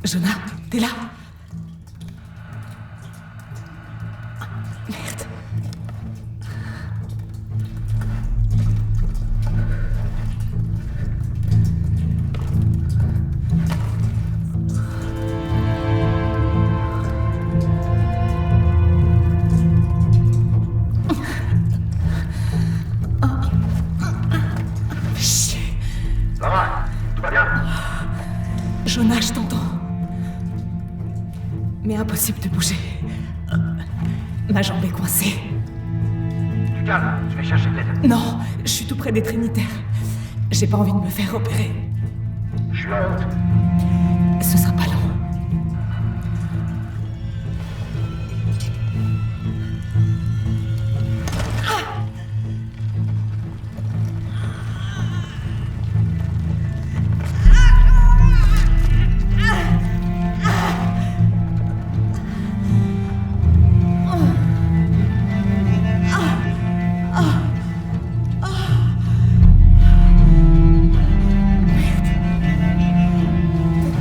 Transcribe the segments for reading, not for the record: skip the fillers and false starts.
Jonah, t'es là? Merde. Lara, tout va bien? Jonah, je t'entends. Mais impossible de bouger. Ma jambe est coincée. Du calme, je vais chercher de l'aide. Non, je suis tout près des Trinitaires. J'ai pas envie de me faire opérer. Je suis en route. Ce sera pas long.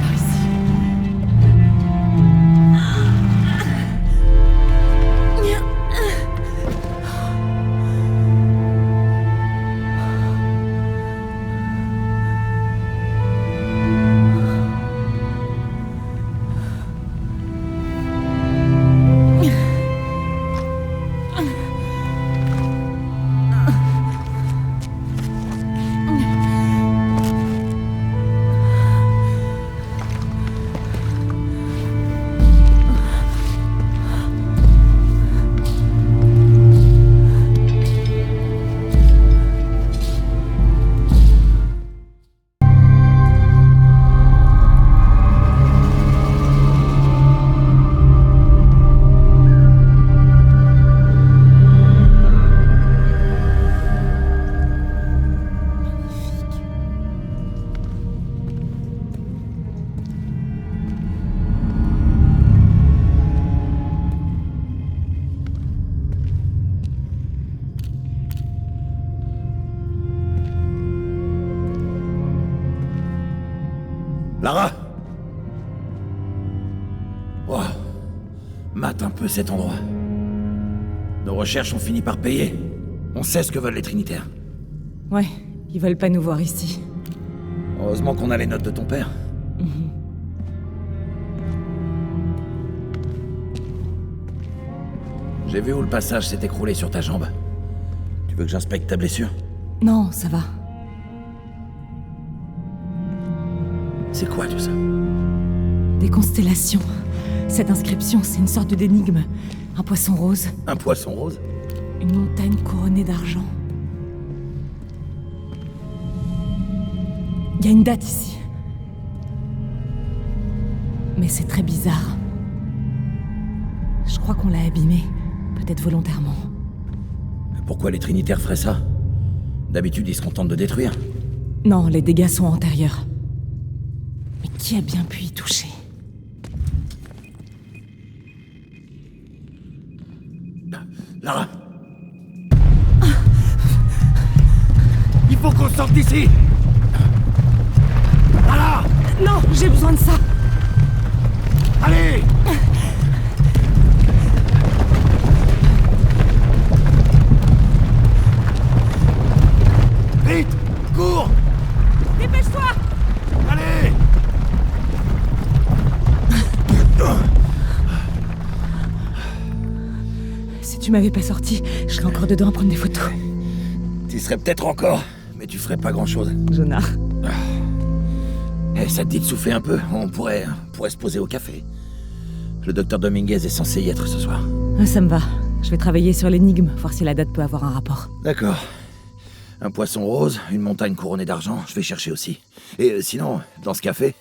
Par ici. Lara! Oh, mate un peu cet endroit. Nos recherches ont fini par payer. On sait ce que veulent les Trinitaires. Ouais, ils veulent pas nous voir ici. Heureusement qu'on a les notes de ton père. J'ai vu où le passage s'est écroulé sur ta jambe. Tu veux que j'inspecte ta blessure? Non, ça va. C'est quoi tout ça? Des constellations. Cette inscription, c'est une sorte d'énigme. Un poisson rose, Un poisson rose? une montagne couronnée d'argent. Il y a une date ici. Mais c'est très bizarre. Je crois qu'on l'a abîmé, peut-être volontairement. Pourquoi les Trinitaires feraient ça? D'habitude, ils se contentent de détruire. Non, les dégâts sont antérieurs. Mais qui a bien pu y toucher? Lara! Il faut qu'on sorte d'ici! Lara! Non, j'ai besoin de ça. Allez! Vite! Cours! Dépêche-toi! Allez! Si tu m'avais pas sorti, je serais encore dedans à prendre des photos. Tu serais peut-être encore, mais tu ferais pas grand-chose. Jonah. Eh, ça te dit de souffler un peu? On pourrait se poser au café. Le docteur Dominguez est censé y être ce soir. Ah, ça me va. Je vais travailler sur l'énigme, voir si la date peut avoir un rapport. D'accord. Un poisson rose, une montagne couronnée d'argent, je vais chercher aussi. Et sinon, dans ce café,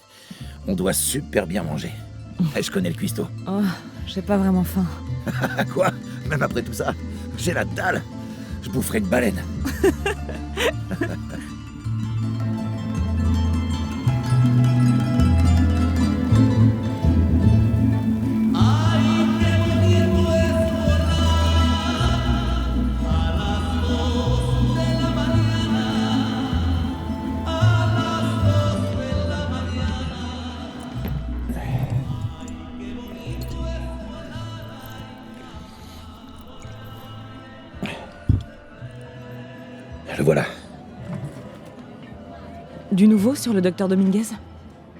on doit super bien manger. Eh, je connais le cuistot. Oh, j'ai pas vraiment faim. Quoi? Même après tout ça, j'ai la dalle. Je boufferai une baleine. Du nouveau sur le docteur Dominguez?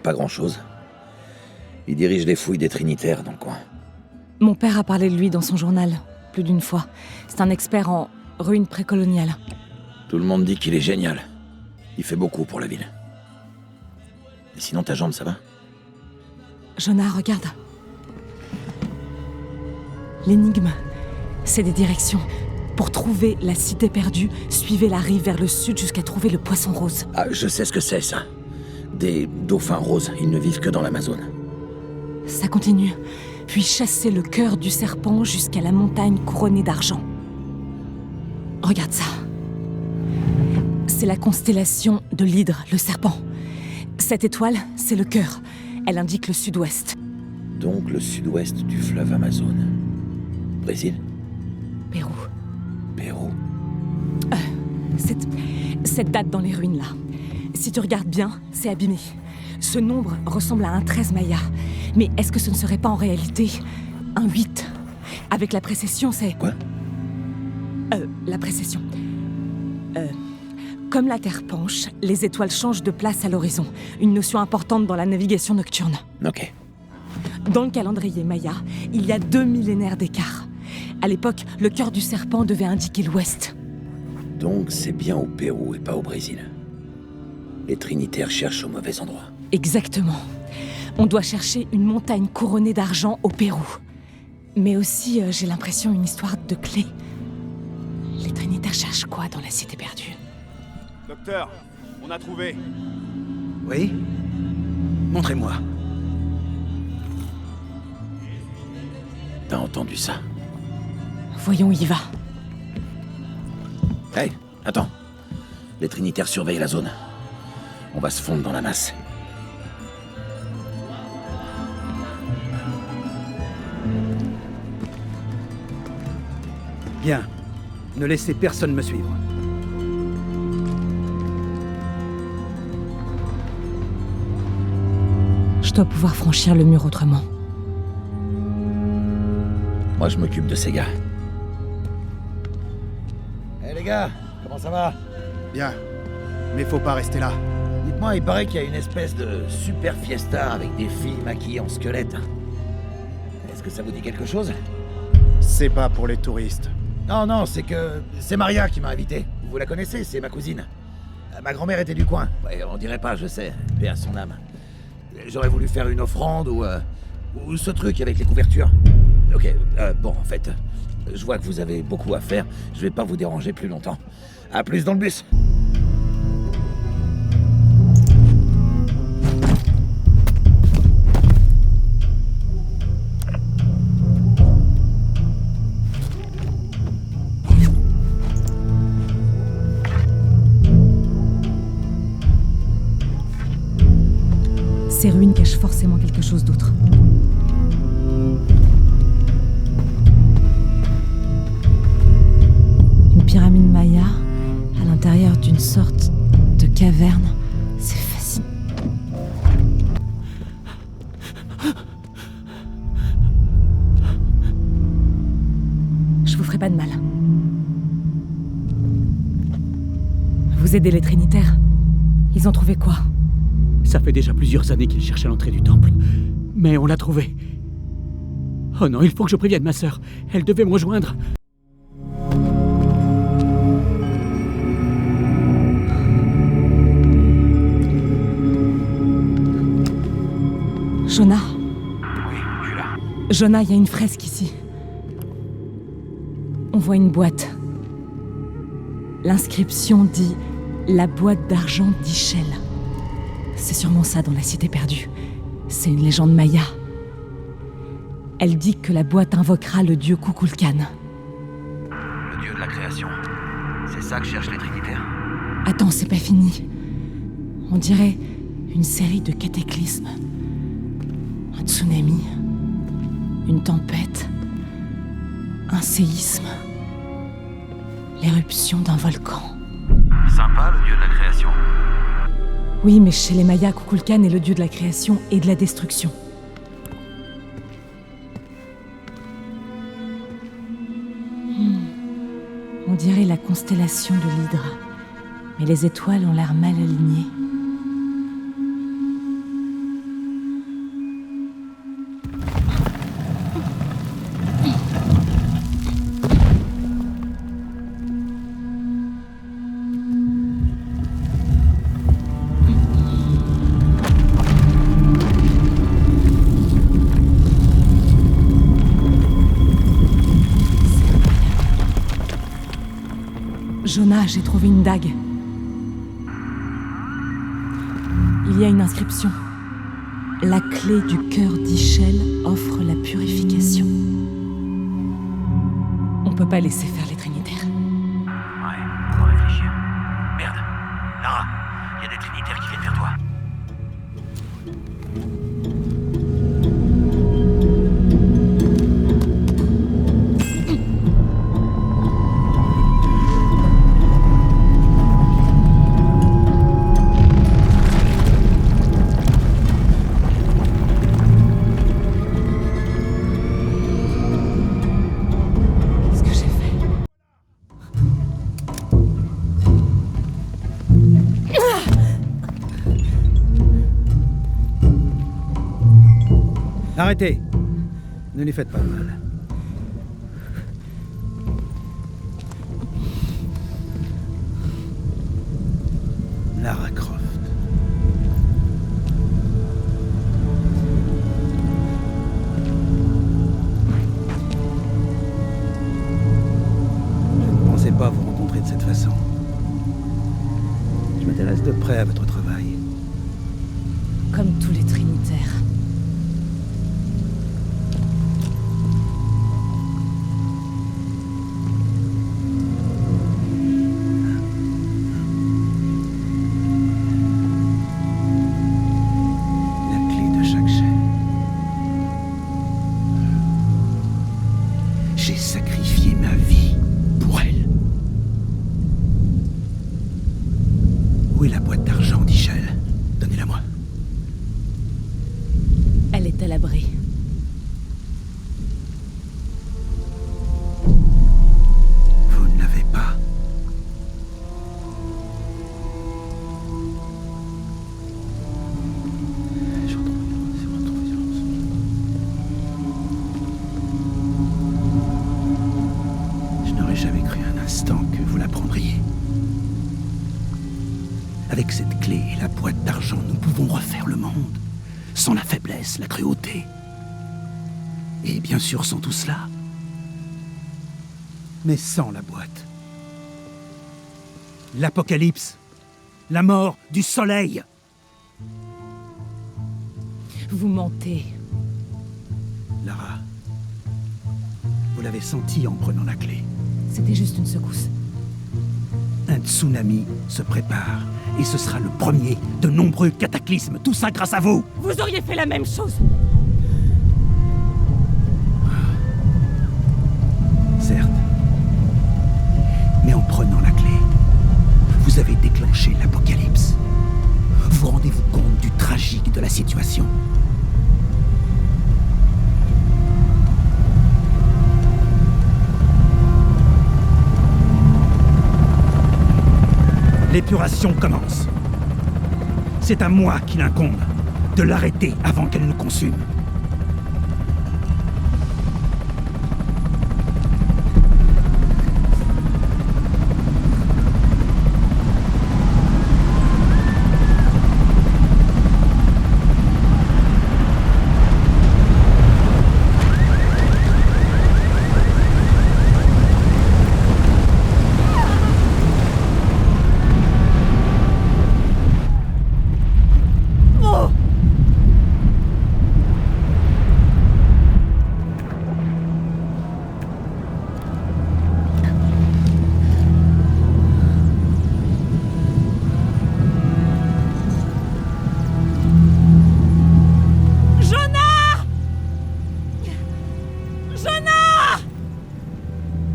Pas grand-chose. Il dirige les fouilles des Trinitaires dans le coin. Mon père a parlé de lui dans son journal, plus d'une fois. C'est un expert en ruines précoloniales. Tout le monde dit qu'il est génial. Il fait beaucoup pour la ville. Et sinon, ta jambe, ça va? Jonah, regarde. L'énigme, c'est des directions. Pour trouver la cité perdue, suivez la rive vers le sud jusqu'à trouver le poisson rose. Ah, je sais ce que c'est, ça. Des dauphins roses, ils ne vivent que dans l'Amazone. Ça continue. Puis chassez le cœur du serpent jusqu'à la montagne couronnée d'argent. Regarde ça. C'est la constellation de l'hydre, le serpent. Cette étoile, c'est le cœur. Elle indique le sud-ouest. Donc le sud-ouest du fleuve Amazone. Brésil? Pérou. Pérou? Cette date dans les ruines, là. Si tu regardes bien, c'est abîmé. Ce nombre ressemble à un 13 maya. Mais est-ce que ce ne serait pas en réalité un 8? Avec la précession, c'est... Quoi? La précession. Comme la Terre penche, les étoiles changent de place à l'horizon. Une notion importante dans la navigation nocturne. Ok. Dans le calendrier maya, il y a 2 millénaires d'écart. À l'époque, le cœur du serpent devait indiquer l'ouest. Donc c'est bien au Pérou et pas au Brésil. Les Trinitaires cherchent au mauvais endroit. Exactement. On doit chercher une montagne couronnée d'argent au Pérou. Mais aussi, j'ai l'impression, une histoire de clé. Les Trinitaires cherchent quoi dans la cité perdue? Docteur, on a trouvé. Oui? Montrez-moi. T'as entendu ça? Voyons où il va. Hey, attends. Les Trinitaires surveillent la zone. On va se fondre dans la masse. Bien. Ne laissez personne me suivre. Je dois pouvoir franchir le mur autrement. Moi, je m'occupe de ces gars. Hey les gars, comment ça va? Bien. Mais faut pas rester là. Dites-moi, il paraît qu'il y a une espèce de super fiesta avec des filles maquillées en squelette. Est-ce que ça vous dit quelque chose? C'est pas pour les touristes. Non, c'est que... C'est Maria qui m'a invité. Vous la connaissez, c'est ma cousine. Ma grand-mère était du coin. Ouais, on dirait pas, je sais. Paix à son âme. J'aurais voulu faire une offrande ou ce truc avec les couvertures. Ok, bon, en fait, je vois que vous avez beaucoup à faire. Je vais pas vous déranger plus longtemps. À plus dans le bus. Ces ruines cachent forcément quelque chose d'autre. Une pyramide maya à l'intérieur d'une sorte de caverne. C'est fascinant. Je vous ferai pas de mal. Vous aidez les Trinitaires? Ils ont trouvé quoi? Ça fait déjà plusieurs années qu'il cherche à l'entrée du temple. Mais on l'a trouvé. Oh non, il faut que je prévienne ma sœur. Elle devait me rejoindre. Jonah? Oui, je suis là. Jonah, il y a une fresque ici. On voit une boîte. L'inscription dit « La boîte d'argent d'Ichel ». C'est sûrement ça dans la cité perdue. C'est une légende maya. Elle dit que la boîte invoquera le dieu Kukulkan. Le dieu de la création. C'est ça que cherchent les Trinitaires? Attends, c'est pas fini. On dirait une série de cataclysmes. Un tsunami. Une tempête. Un séisme. L'éruption d'un volcan. Sympa, le dieu de la création. Oui, mais chez les Mayas, Kukulkan est le dieu de la création et de la destruction. On dirait la constellation de l'Hydre. Mais les étoiles ont l'air mal alignées. Jonah, j'ai trouvé une dague. Il y a une inscription. La clé du cœur d'Ischel offre la purification. On peut pas laisser faire les Trinitaires. Ouais, faut réfléchir. Merde. Lara, il y a des Trinitaires qui viennent vers toi. Qu'est-ce que j'ai fait? Arrêtez. Ne lui faites pas de mal. Lara Croft. Je ne pensais pas vous rencontrer de cette façon. Je m'intéresse de près à votre travail. Comme tous les Trinitaires. La clé de chaque chaîne. J'ai sacrifié ma vie pour elle. Où est la boîte d'argent d'Ischel? Donnez-la moi. Elle est à l'abri. Vous ne l'avez pas. Je retrouve violence. Je n'aurais jamais cru un instant que vous la prendriez. Avec cette clé et la boîte d'argent, nous pouvons refaire le monde. Sans la faiblesse, la cruauté. Et bien sûr sans tout cela. Mais sans la boîte. L'apocalypse. La mort du soleil. Vous mentez. Lara, vous l'avez senti en prenant la clé. C'était juste une secousse. Un tsunami se prépare. Et ce sera le premier de nombreux cataclysmes. Tout ça grâce à vous. Vous auriez fait la même chose. Certes. Mais en prenant la clé, vous avez déclenché l'apocalypse. Vous rendez-vous compte du tragique de la situation? L'épuration commence. C'est à moi qu'il incombe de l'arrêter avant qu'elle nous consume.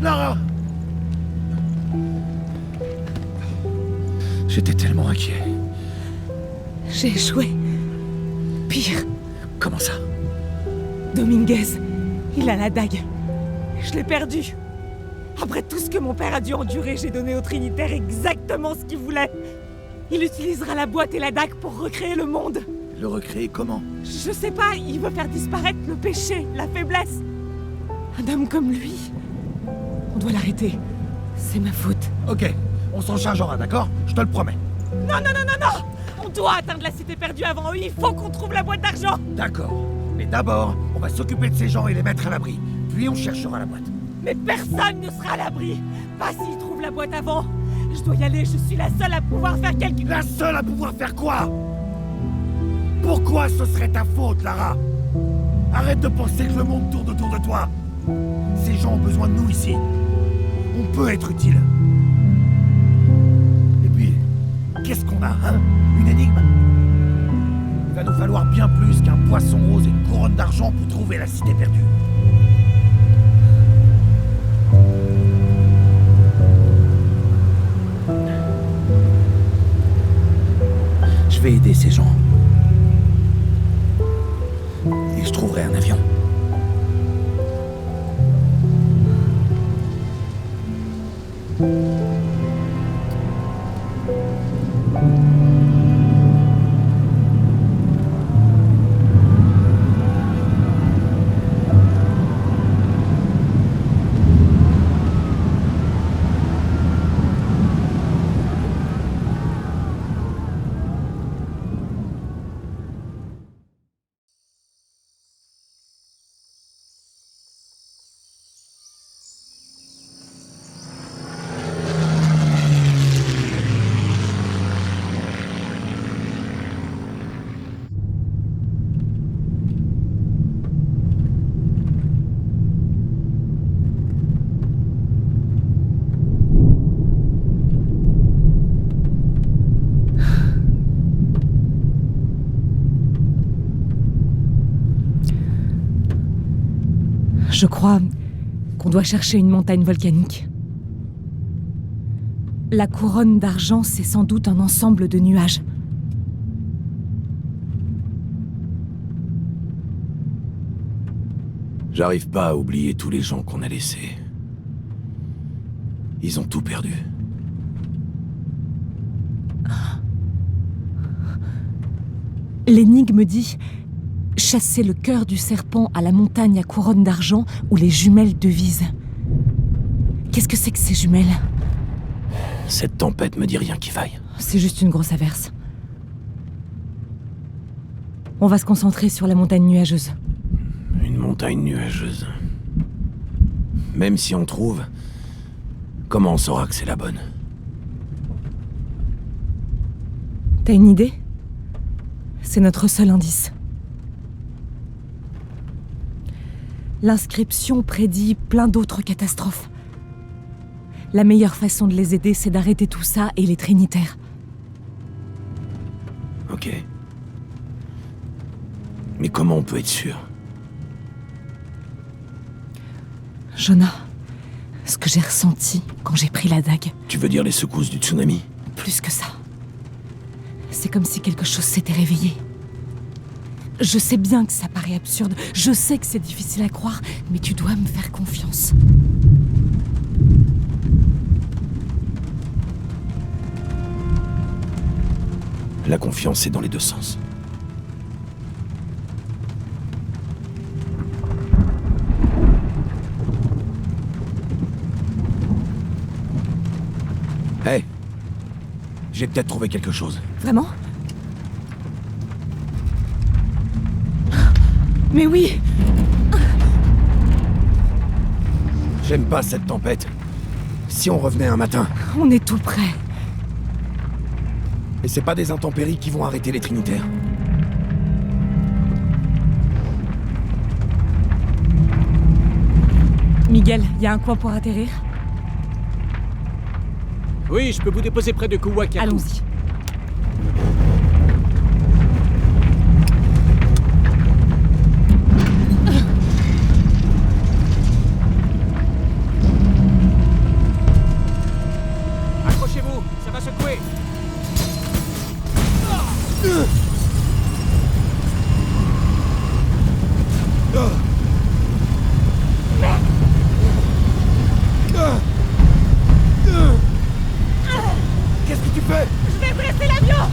Lara! J'étais tellement inquiet. J'ai échoué. Pire, Comment ça? Dominguez, il a la dague. Je l'ai perdue. Après tout ce que mon père a dû endurer, j'ai donné au Trinitaire exactement ce qu'il voulait. Il utilisera la boîte et la dague pour recréer le monde. Le recréer comment? Je sais pas, il veut faire disparaître le péché, la faiblesse. Un homme comme lui. On doit l'arrêter. C'est ma faute. Ok, on s'en chargera, d'accord? Je te le promets. Non, non, non, non, non! On doit atteindre la cité perdue avant eux. Il faut qu'on trouve la boîte d'argent. D'accord. Mais d'abord, on va s'occuper de ces gens et les mettre à l'abri. Puis on cherchera la boîte. Mais personne ne sera à l'abri. Pas s'ils trouvent la boîte avant. Je dois y aller, je suis la seule à pouvoir faire quelque... La seule à pouvoir faire quoi? Pourquoi ce serait ta faute, Lara? Arrête de penser que le monde tourne autour de toi. Ces gens ont besoin de nous ici. On peut être utile. Et puis, qu'est-ce qu'on a, hein? Une énigme? Il va nous falloir bien plus qu'un poisson rose et une couronne d'argent pour trouver la cité perdue. Je vais aider ces gens. Et je trouverai un avion. Je crois qu'on doit chercher une montagne volcanique. La couronne d'argent, c'est sans doute un ensemble de nuages. J'arrive pas à oublier tous les gens qu'on a laissés. Ils ont tout perdu. L'énigme dit « Chasser le cœur du serpent à la montagne à couronne d'argent où les jumelles devisent ». Qu'est-ce que c'est que ces jumelles? Cette tempête me dit rien qui vaille. C'est juste une grosse averse. On va se concentrer sur la montagne nuageuse. Une montagne nuageuse. Même si on trouve, comment on saura que c'est la bonne? T'as une idée? C'est notre seul indice. L'inscription prédit plein d'autres catastrophes. La meilleure façon de les aider, c'est d'arrêter tout ça et les Trinitaires. Ok. Mais comment on peut être sûr? Jonah, ce que j'ai ressenti quand j'ai pris la dague, Tu veux dire les secousses du tsunami? plus que ça. C'est comme si quelque chose s'était réveillé. Je sais bien que ça paraît absurde, je sais que c'est difficile à croire, mais tu dois me faire confiance. La confiance est dans les deux sens. Hey, j'ai peut-être trouvé quelque chose. Vraiment? Mais oui! J'aime pas cette tempête. Si on revenait un matin, On est tout près. et c'est pas des intempéries qui vont arrêter les Trinitaires. Miguel, y a un coin pour atterrir? Oui, je peux vous déposer près de Kuwakatu. Allons-y. Accrochez-vous, ça va secouer. Qu'est-ce que tu fais? Je vais presser l'avion!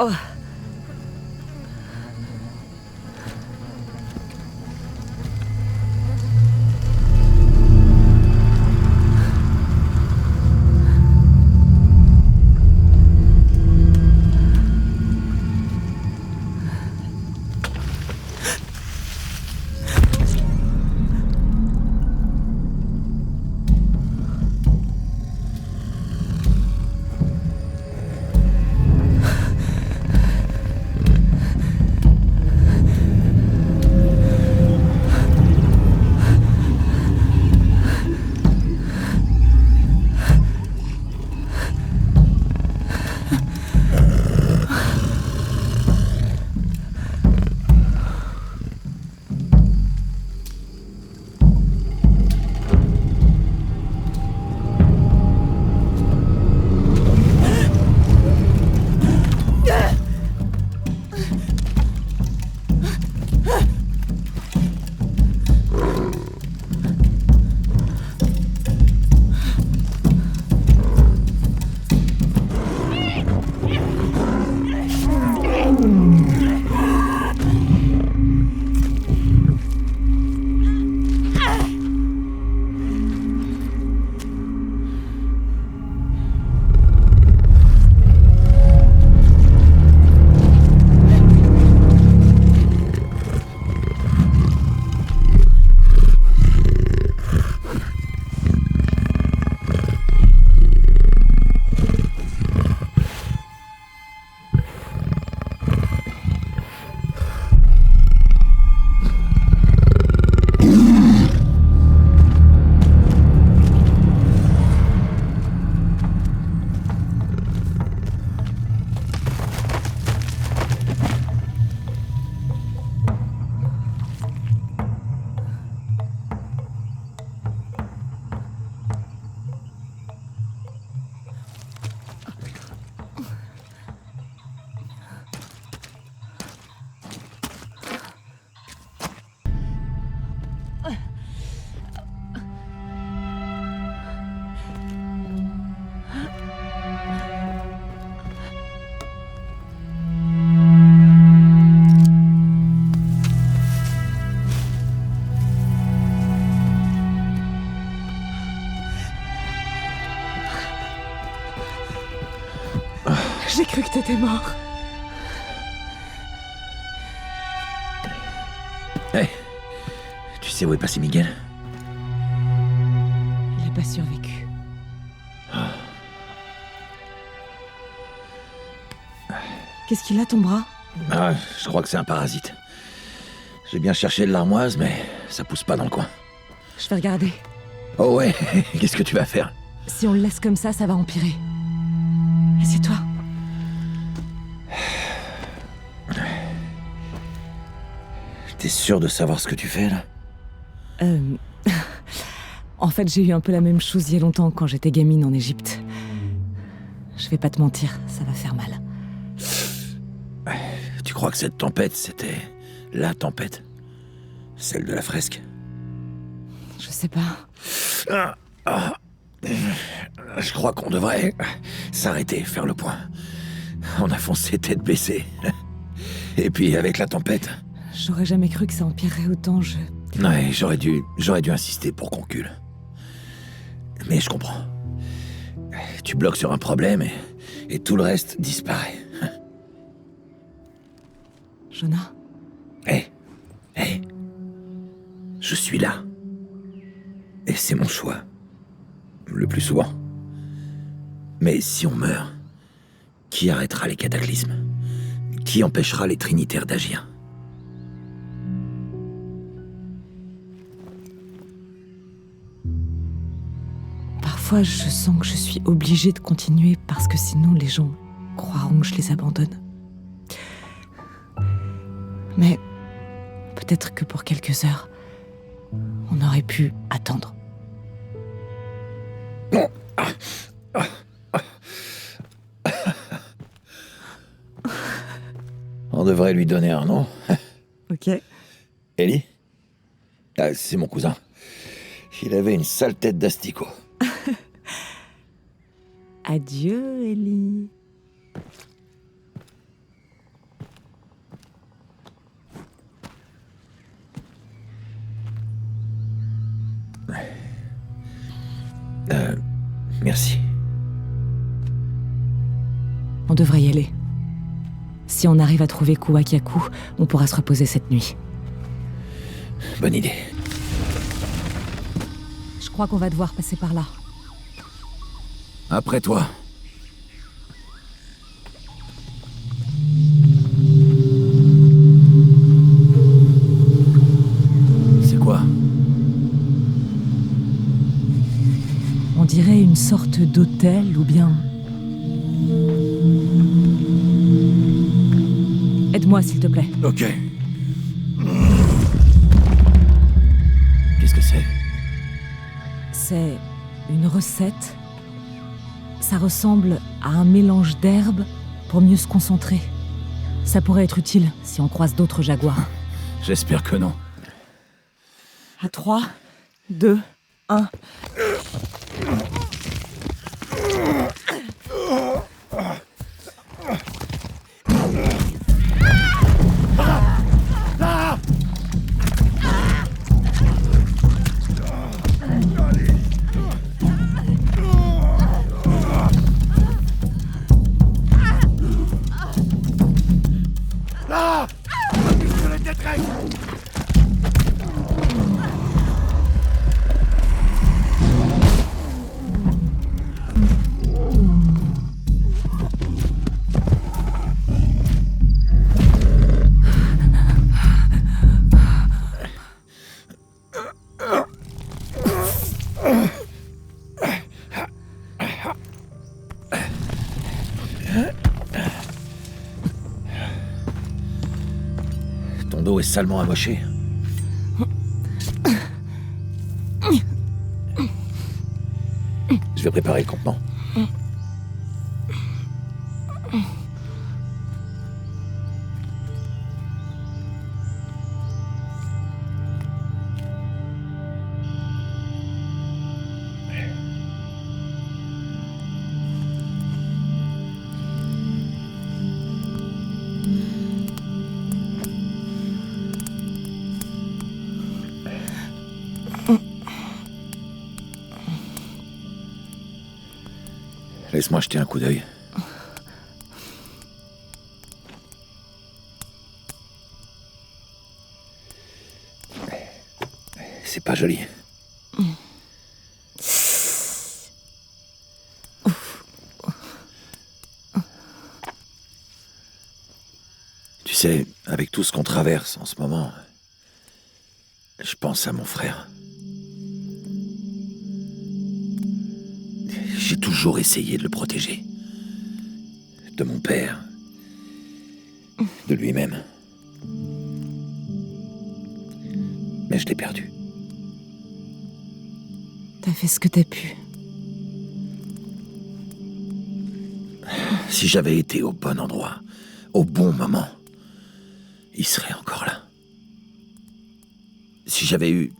Oh. J'ai cru que t'étais mort. Hé, tu sais où est passé Miguel? Il n'a pas survécu. Qu'est-ce qu'il a, ton bras? Ah, je crois que c'est un parasite. J'ai bien cherché de l'armoise, mais ça pousse pas dans le coin. Je vais regarder. Oh ouais, qu'est-ce que tu vas faire? Si on le laisse comme ça va empirer. Assieds-toi. T'es sûr de savoir ce que tu fais, là? En fait, j'ai eu un peu la même chose il y a longtemps, quand j'étais gamine en Égypte. Je vais pas te mentir, ça va faire mal. Tu crois que cette tempête, c'était la tempête? Celle de la fresque? Je sais pas. Je crois qu'on devrait s'arrêter, faire le point. On a foncé tête baissée. Et puis, avec la tempête... J'aurais jamais cru que ça empirerait autant, Ouais, j'aurais dû insister pour qu'on cule. Mais je comprends. Tu bloques sur un problème et tout le reste disparaît. Jonah? Hé, je suis là. Et c'est mon choix. Le plus souvent. Mais si on meurt, qui arrêtera les cataclysmes? Qui empêchera les trinitaires d'agir? Parfois, je sens que je suis obligée de continuer parce que sinon les gens croiront que je les abandonne. Mais peut-être que pour quelques heures, on aurait pu attendre. On devrait lui donner un nom. Ok. Ellie? Ah, c'est mon cousin. Il avait une sale tête d'asticot. Adieu, Ellie. On devrait y aller. Si on arrive à trouver Kuwakyaku, on pourra se reposer cette nuit. Bonne idée. Je crois qu'on va devoir passer par là. Après toi. C'est quoi? On dirait une sorte d'hôtel ou bien... Aide-moi, s'il te plaît. Ok. Qu'est-ce que c'est? C'est une recette. Ça ressemble à un mélange d'herbes pour mieux se concentrer. Ça pourrait être utile si on croise d'autres jaguars. J'espère que non. À 3, 2, 1... Ton dos est salement amoché. Je vais préparer le campement. Laisse-moi jeter un coup d'œil. C'est pas joli. Tu sais, avec tout ce qu'on traverse en ce moment, je pense à mon frère. J'ai toujours essayé de le protéger. De mon père. De lui-même. Mais je l'ai perdu. T'as fait ce que t'as pu. Si j'avais été au bon endroit, au bon moment, il serait encore là. Si j'avais eu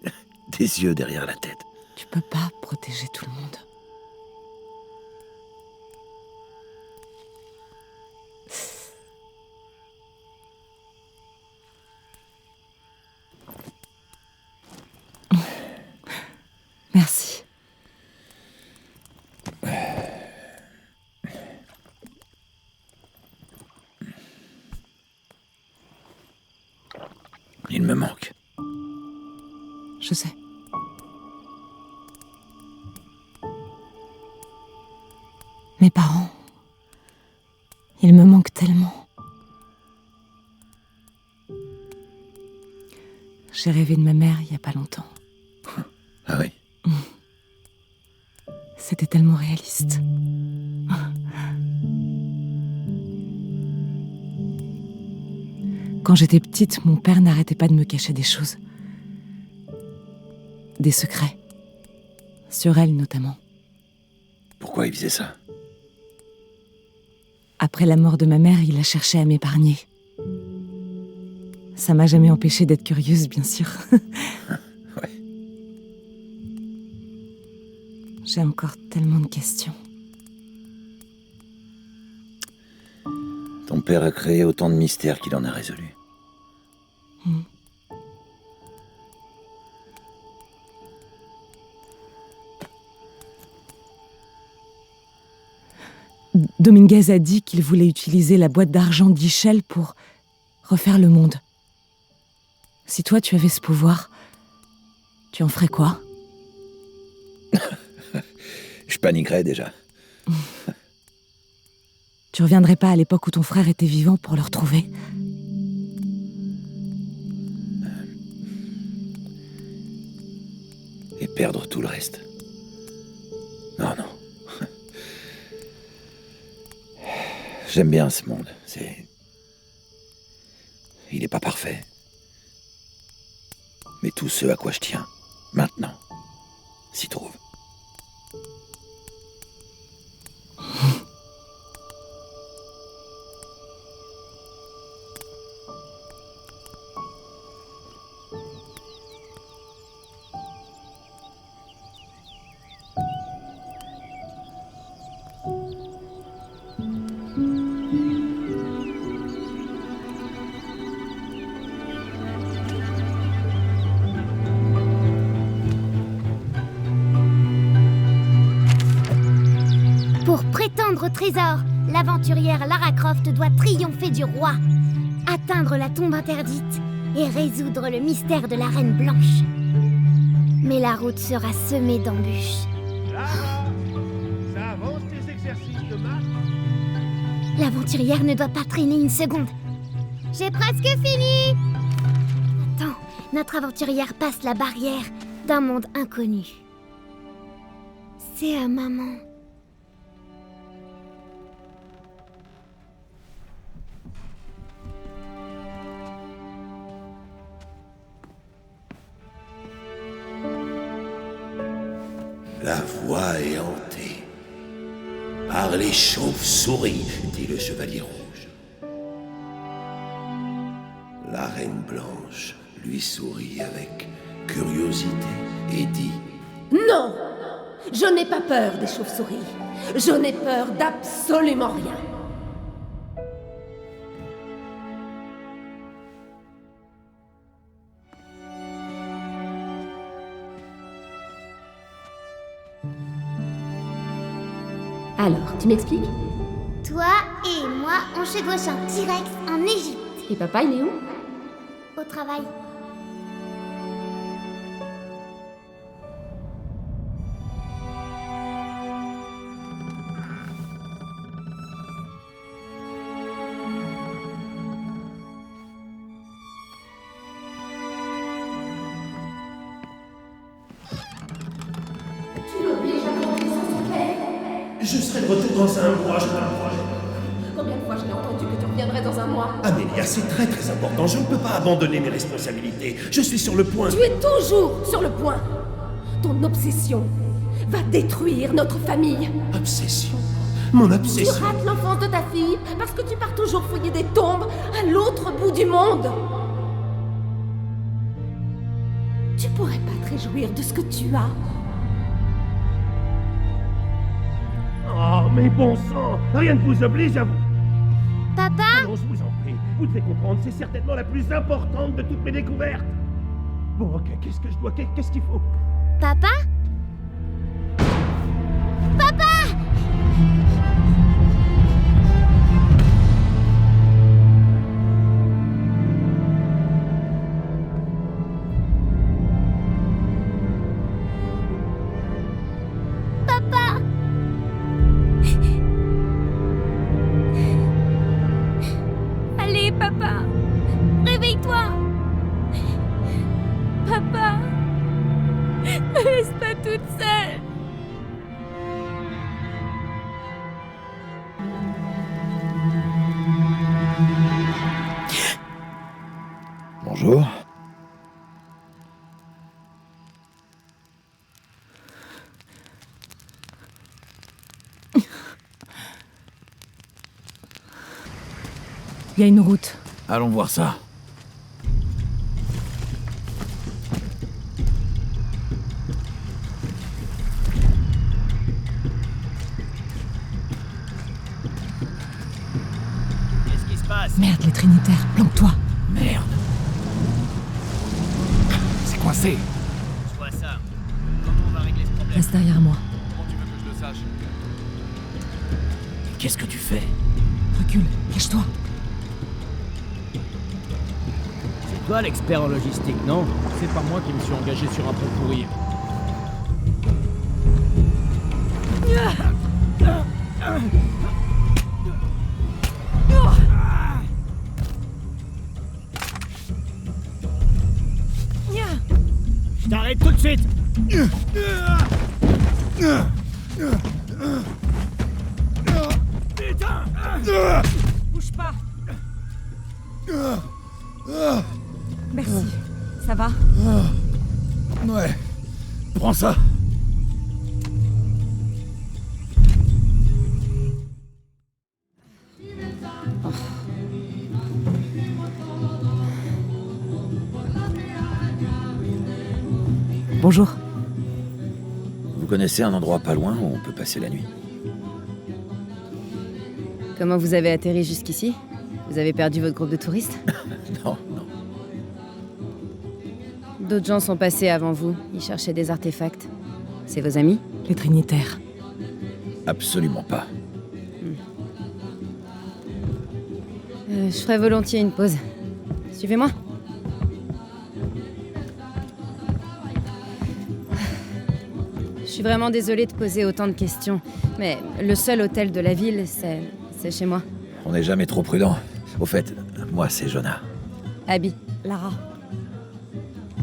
des yeux derrière la tête. Tu peux pas protéger tout le monde. Merci. Il me manque. Je sais. Mes parents, ils me manquent tellement. J'ai rêvé de ma mère il y a pas longtemps. Ah oui? C'était tellement réaliste. Quand j'étais petite, mon père n'arrêtait pas de me cacher des choses. Des secrets. Sur elle, notamment. Pourquoi il faisait ça? Après la mort de ma mère, il a cherché à m'épargner. Ça m'a jamais empêchée d'être curieuse, bien sûr. Ouais. J'ai encore tellement de questions. Ton père a créé autant de mystères qu'il en a résolus. Dominguez a dit qu'il voulait utiliser la boîte d'argent d'Ischel pour refaire le monde. Si toi, tu avais ce pouvoir, tu en ferais quoi? Je paniquerais déjà. Tu reviendrais pas à l'époque où ton frère était vivant pour le retrouver? Et perdre tout le reste. Non. J'aime bien ce monde. Il n'est pas parfait. Mais tout ce à quoi je tiens, maintenant, s'y trouve. Pour prétendre au trésor, l'aventurière Lara Croft doit triompher du roi, atteindre la tombe interdite et résoudre le mystère de la Reine Blanche. Mais la route sera semée d'embûches. Lara, ça avance tes exercices de marche? L'aventurière ne doit pas traîner une seconde. J'ai presque fini! Attends, notre aventurière passe la barrière d'un monde inconnu. C'est à maman. La voie est hantée par les chauves-souris, dit le chevalier rouge. La reine blanche lui sourit avec curiosité et dit: Non! Je n'ai pas peur des chauves-souris. Je n'ai peur d'absolument rien. Alors, tu m'expliques? Toi et moi, on chevauche un T-Rex en Égypte. Et papa, il est où? Au travail. Je serai de retour dans un mois, je te le promets. Combien de fois je l'ai entendu que tu reviendrais dans un mois? Amélia, c'est très très important. Je ne peux pas abandonner mes responsabilités. Je suis sur le point. Tu es toujours sur le point. Ton obsession va détruire notre famille. Obsession. Mon Tu obsession. rates l'enfance de ta fille parce que tu pars toujours fouiller des tombes à l'autre bout du monde. Tu pourrais pas te réjouir de ce que tu as. Oh, mais bon sang, rien ne vous oblige à vous. Papa? Allons, je vous en prie. Vous devez comprendre, c'est certainement la plus importante de toutes mes découvertes. Bon, ok, qu'est-ce que je dois... Qu'est-ce qu'il faut? Papa? Papa! Papa! Allez, papa! Réveille-toi! Papa! Me laisse pas toute seule! Bonjour. Il y a une route. Allons voir ça. Qu'est-ce qui se passe? Merde, les Trinitaires, planque-toi. Merde. C'est coincé. Je vois ça. Comment on va régler ce problème? Reste derrière moi. Comment tu veux que je le sache? Qu'est-ce que tu fais? Recule, cache-toi. C'est toi l'expert en logistique, non? C'est pas moi qui me suis engagé sur un pont pourri. Je t'arrête tout de suite! Putain! Bouge pas. Merci. Ça va? Ouais. Prends ça. Bonjour. Vous connaissez un endroit pas loin où on peut passer la nuit? Comment vous avez atterri jusqu'ici? Vous avez perdu votre groupe de touristes? Non, non. D'autres gens sont passés avant vous. Ils cherchaient des artefacts. C'est vos amis? Les Trinitaires. Absolument pas. Je ferais volontiers une pause. Suivez-moi. Je suis vraiment désolée de poser autant de questions, mais le seul hôtel de la ville, c'est chez moi. On n'est jamais trop prudent. Au fait, moi c'est Jonah. Abby. Lara.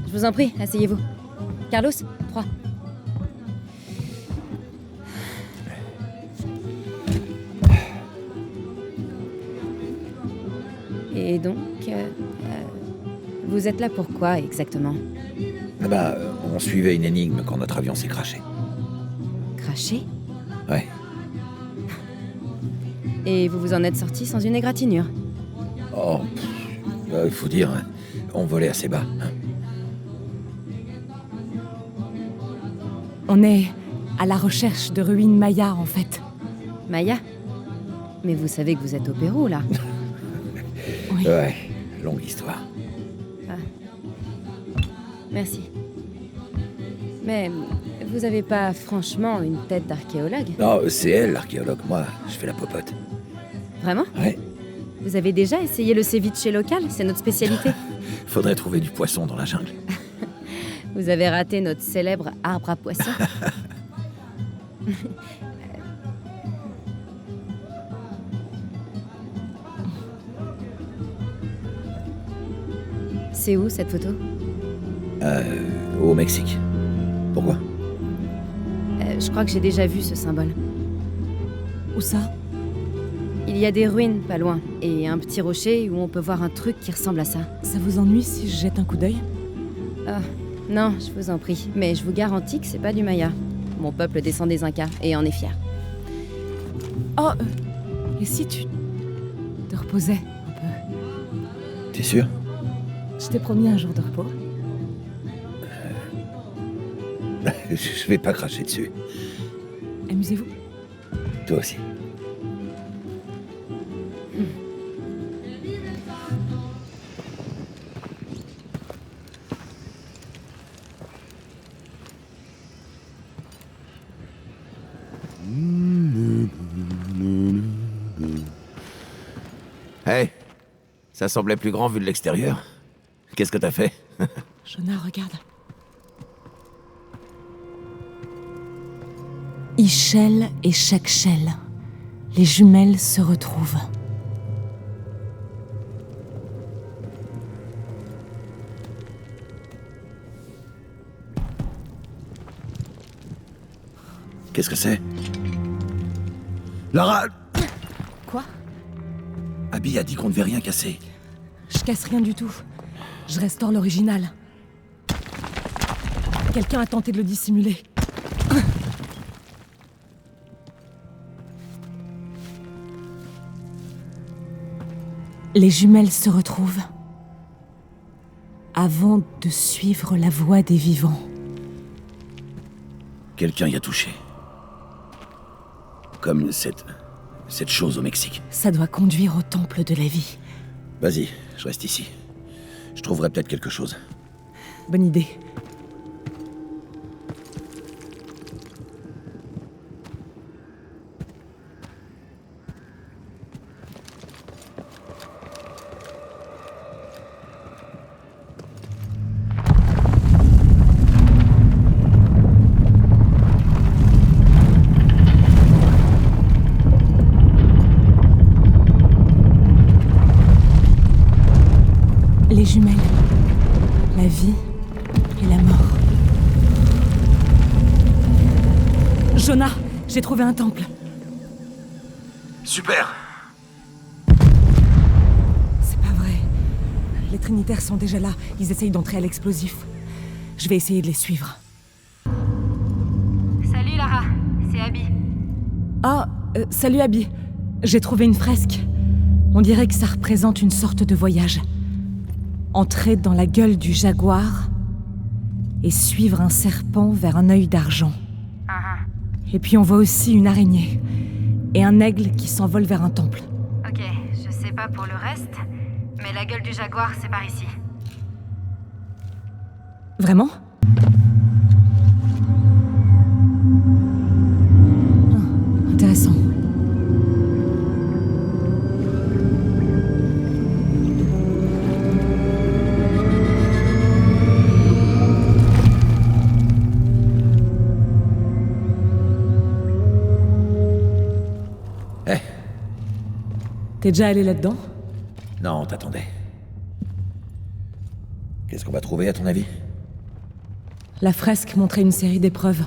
Je vous en prie, asseyez-vous. Carlos, 3. Et donc, vous êtes là pour quoi exactement? Ah bah, on suivait une énigme quand notre avion s'est crashé. Craché? Ouais. Et vous vous en êtes sorti sans une égratignure? Oh, il faut dire, on volait assez bas. Hein. On est à la recherche de ruines mayas, en fait. Maya? Mais vous savez que vous êtes au Pérou, là. Oui. Ouais, longue histoire. Merci. Mais vous avez pas franchement une tête d'archéologue? Non, c'est elle l'archéologue. Moi, je fais la popote. Vraiment? Ouais. Vous avez déjà essayé le ceviche local? C'est notre spécialité. Faudrait trouver du poisson dans la jungle. Vous avez raté notre célèbre arbre à poissons. C'est où cette photo? Au Mexique. Pourquoi? Je crois que j'ai déjà vu ce symbole. Où ça? Il y a des ruines pas loin, et un petit rocher où on peut voir un truc qui ressemble à ça. Ça vous ennuie si je jette un coup d'œil? Ah, non, je vous en prie, mais je vous garantis que c'est pas du Maya. Mon peuple descend des Incas, et en est fier. Oh, et si tu te reposais un peu? T'es sûr? Je t'ai promis un jour de repos. Je vais pas cracher dessus. Amusez-vous. Toi aussi. Hey, ça semblait plus grand vu de l'extérieur. Qu'est-ce que t'as fait? Jonah, regarde. Ischel et Chakchel. Les jumelles se retrouvent. Qu'est-ce que c'est? Lara! Quoi? Abby a dit qu'on ne devait rien casser. Je casse rien du tout. Je restaure l'original. Quelqu'un a tenté de le dissimuler. Les jumelles se retrouvent avant de suivre la voie des vivants. Quelqu'un y a touché. Comme cette chose au Mexique. Ça doit conduire au temple de la vie. Vas-y, je reste ici. Je trouverai peut-être quelque chose. Bonne idée. jumelles. La vie et la mort. Jonah, j'ai trouvé un temple. Super. C'est pas vrai. Les Trinitaires sont déjà là. Ils essayent d'entrer à l'explosif. Je vais essayer de les suivre. Salut Lara, c'est Abby. Ah, salut Abby. J'ai trouvé une fresque. On dirait que ça représente une sorte de voyage. Entrer dans la gueule du jaguar et suivre un serpent vers un œil d'argent. Et puis on voit aussi une araignée et un aigle qui s'envole vers un temple. Ok, je sais pas pour le reste, mais la gueule du jaguar, c'est par ici. Vraiment ? Ah, intéressant. T'es déjà allé là-dedans ? Non, t'attendais. Qu'est-ce qu'on va trouver à ton avis? La fresque montrait une série d'épreuves.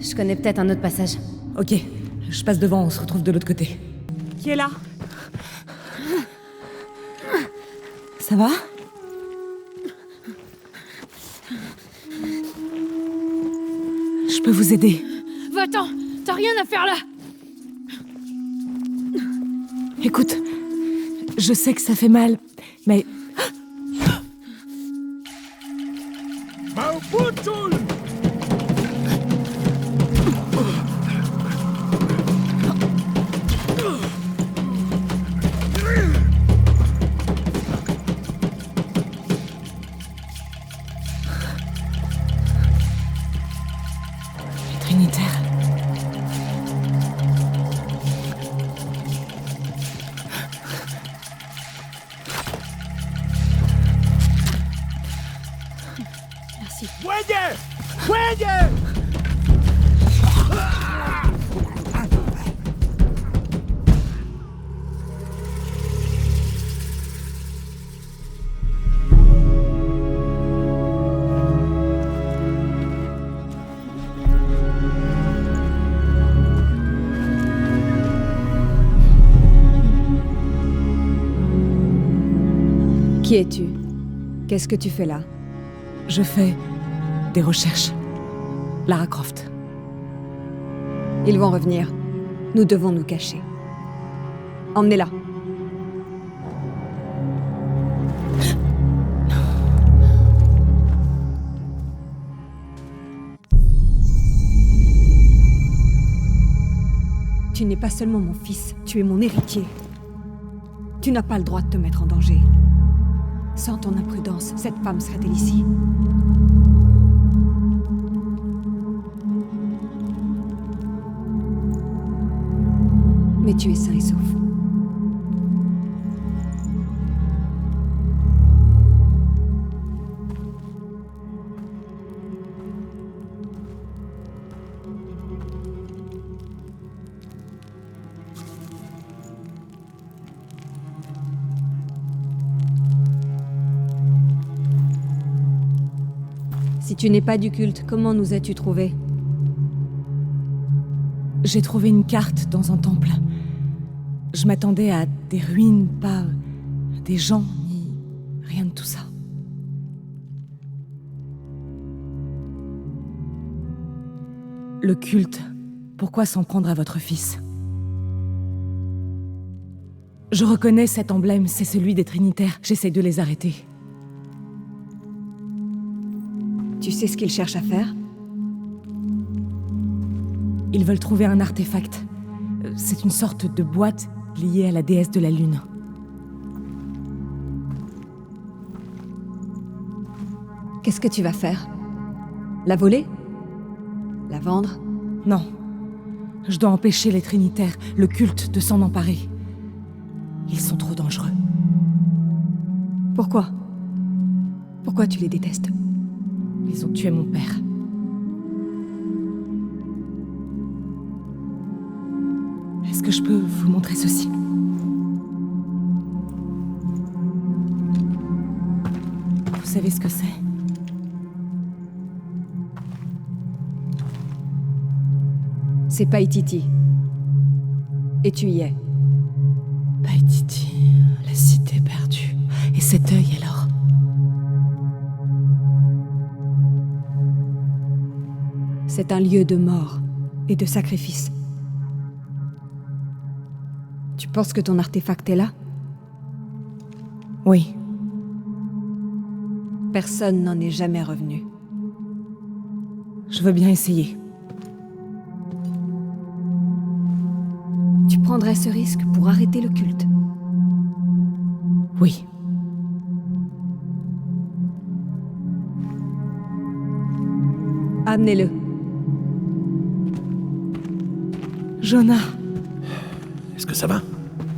Je connais peut-être un autre passage. Ok, je passe devant, on se retrouve de l'autre côté. Qui est là? Ça va? Je peux vous aider. Va-t'en! T'as rien à faire là! Écoute, je sais que ça fait mal, mais... Trinitaire. Merci. ¡Muelle! ¡Muelle! Qui es-tu? Qu'est-ce que tu fais là? Je fais des recherches. Lara Croft. Ils vont revenir. Nous devons nous cacher. Emmenez-la. Tu n'es pas seulement mon fils, tu es mon héritier. Tu n'as pas le droit de te mettre en danger. Sans ton imprudence, cette femme serait-elle ici? Mais tu es sain et sauf. Si tu n'es pas du culte, comment nous as-tu trouvés? J'ai trouvé une carte dans un temple. Je m'attendais à des ruines, pas des gens, ni rien de tout ça. Le culte, pourquoi s'en prendre à votre fils? Je reconnais cet emblème, c'est celui des Trinitaires. J'essaie de les arrêter. Tu sais ce qu'ils cherchent à faire? Ils veulent trouver un artefact. C'est une sorte de boîte liée à la déesse de la Lune. Qu'est-ce que tu vas faire? La voler? La vendre? Non. Je dois empêcher les Trinitaires, le culte, de s'en emparer. Ils sont trop dangereux. Pourquoi? Pourquoi tu les détestes? Ils ont tué mon père. Est-ce que je peux vous montrer ceci? Vous savez ce que c'est? C'est Paititi. Et tu y es. Paititi, la cité perdue. Et cet œil alors? C'est un lieu de mort et de sacrifice. Tu penses que ton artefact est là? Oui. Personne n'en est jamais revenu. Je veux bien essayer. Tu prendrais ce risque pour arrêter le culte? Oui. Amenez-le. Jonah. Est-ce que ça va?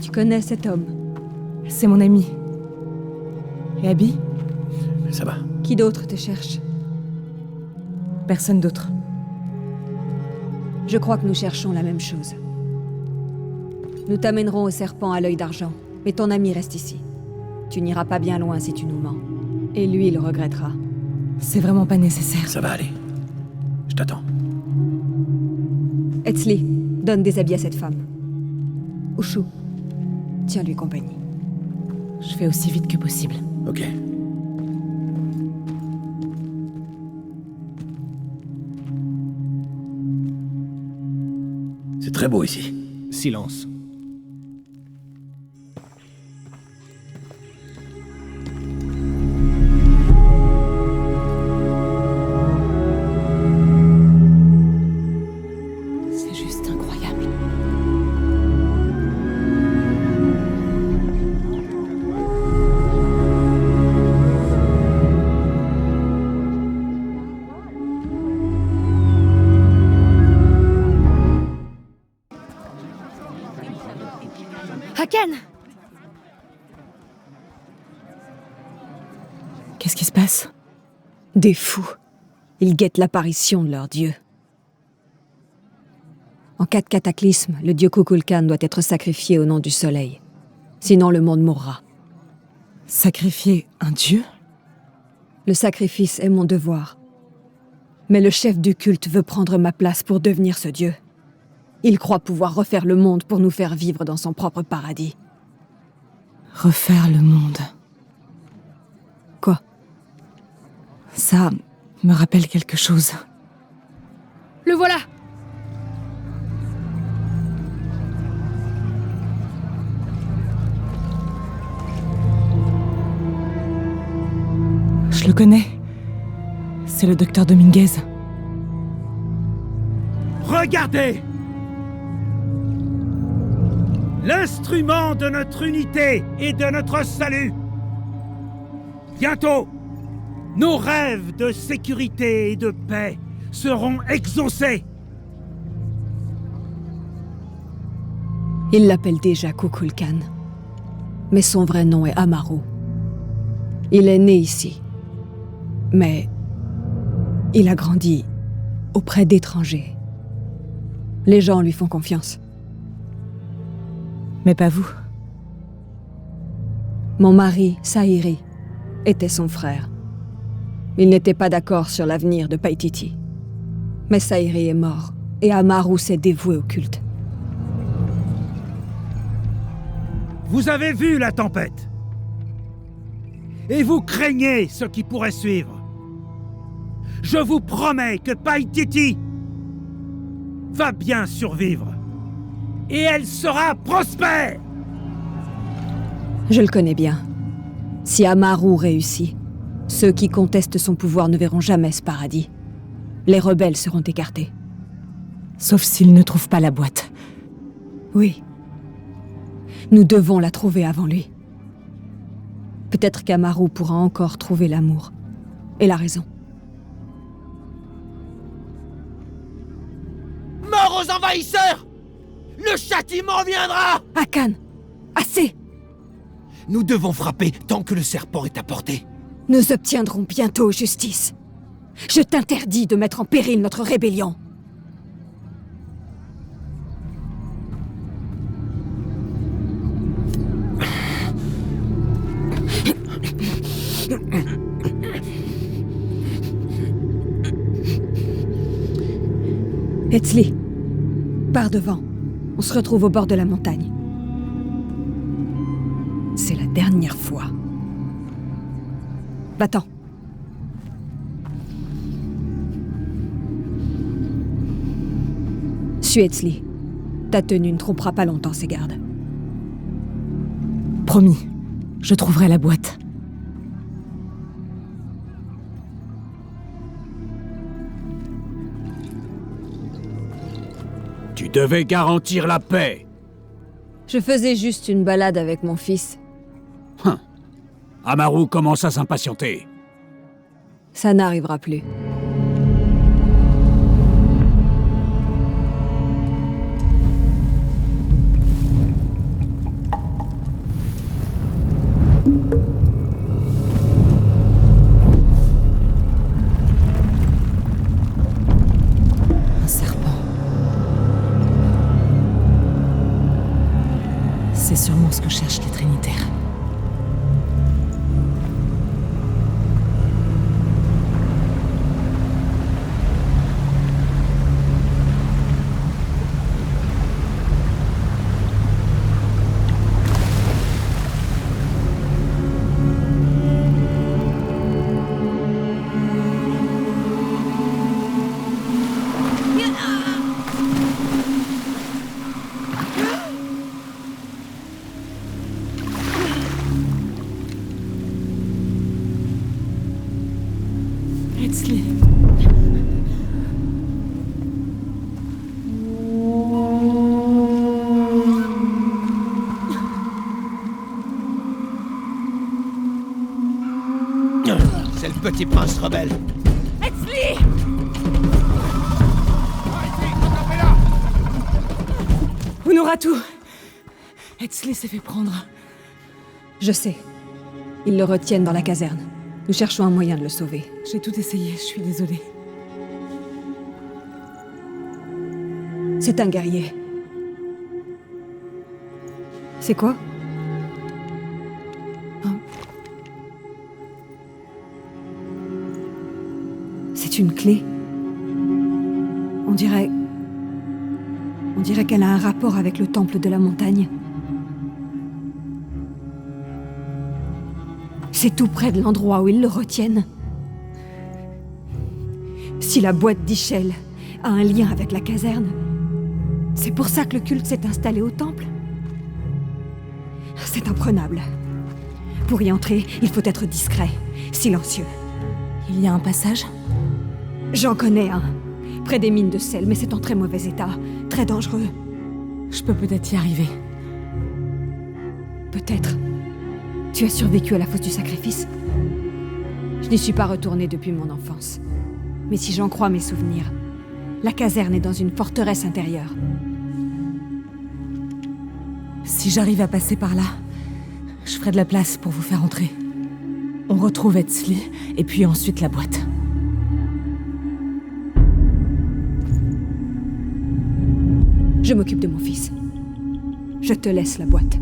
Tu connais cet homme? C'est mon ami. Et Abby? Ça va. Qui d'autre te cherche? Personne d'autre. Je crois que nous cherchons la même chose. Nous t'amènerons au serpent à l'œil d'argent, mais ton ami reste ici. Tu n'iras pas bien loin si tu nous mens. Et lui, il regrettera. C'est vraiment pas nécessaire. Ça va aller. Je t'attends. Etzli, donne des habits à cette femme. Ushu, tiens-lui compagnie. Je fais aussi vite que possible. Ok. C'est très beau ici. Silence. C'est juste incroyable. Haken! Qu'est-ce qui se passe? Des fous. Ils guettent l'apparition de leur dieu. En cas de cataclysme, le dieu Kukulkan doit être sacrifié au nom du soleil. Sinon, le monde mourra. Sacrifier un dieu? Le sacrifice est mon devoir. Mais le chef du culte veut prendre ma place pour devenir ce dieu. Il croit pouvoir refaire le monde pour nous faire vivre dans son propre paradis. Refaire le monde. Quoi? Ça me rappelle quelque chose. Le voilà! Je le connais. C'est le docteur Dominguez. Regardez! L'instrument de notre unité et de notre salut. Bientôt, nos rêves de sécurité et de paix seront exaucés. Il l'appelle déjà Kukulkan. Mais son vrai nom est Amaru. Il est né ici. Mais il a grandi auprès d'étrangers. Les gens lui font confiance. Mais pas vous. Mon mari, Saïri, était son frère. Il n'était pas d'accord sur l'avenir de Paititi. Mais Saïri est mort, et Amaru s'est dévoué au culte. Vous avez vu la tempête. Et vous craignez ce qui pourrait suivre. Je vous promets que Paititi va bien survivre. Et elle sera prospère! Je le connais bien. Si Amaru réussit, ceux qui contestent son pouvoir ne verront jamais ce paradis. Les rebelles seront écartés. Sauf s'ils ne trouvent pas la boîte. Oui. Nous devons la trouver avant lui. Peut-être qu'Amaru pourra encore trouver l'amour. Et la raison. Mort aux envahisseurs! Le châtiment viendra! Hakan! Assez! Nous devons frapper tant que le serpent est à portée. Nous obtiendrons bientôt justice. Je t'interdis de mettre en péril notre rébellion. Etzli, pars devant. On se retrouve au bord de la montagne. C'est la dernière fois. Va-t'en. Suis Etzli. Ta tenue ne trompera pas longtemps ses gardes. Promis, je trouverai la boîte. Tu devais garantir la paix. Je faisais juste une balade avec mon fils. Amaru commence à s'impatienter. Ça n'arrivera plus. Un serpent. C'est sûrement ce que cherchent les Trinitaires. Etzli. C'est le petit prince rebelle. Etzli! Honoratu! Etzli s'est fait prendre. Je sais. Ils le retiennent dans la caserne. Nous cherchons un moyen de le sauver. J'ai tout essayé, je suis désolée. C'est un guerrier. C'est quoi? C'est une clé. On dirait qu'elle a un rapport avec le temple de la montagne. C'est tout près de l'endroit où ils le retiennent. Si la boîte d'Ischel a un lien avec la caserne, c'est pour ça que le culte s'est installé au temple. C'est imprenable. Pour y entrer, il faut être discret, silencieux. Il y a un passage? J'en connais un, près des mines de sel, mais c'est en très mauvais état, très dangereux. Je peux peut-être y arriver. Peut-être. Tu as survécu à la fosse du sacrifice? Je n'y suis pas retournée depuis mon enfance. Mais si j'en crois mes souvenirs, la caserne est dans une forteresse intérieure. Si j'arrive à passer par là, je ferai de la place pour vous faire entrer. On retrouve Etzli, et puis ensuite la boîte. Je m'occupe de mon fils. Je te laisse la boîte.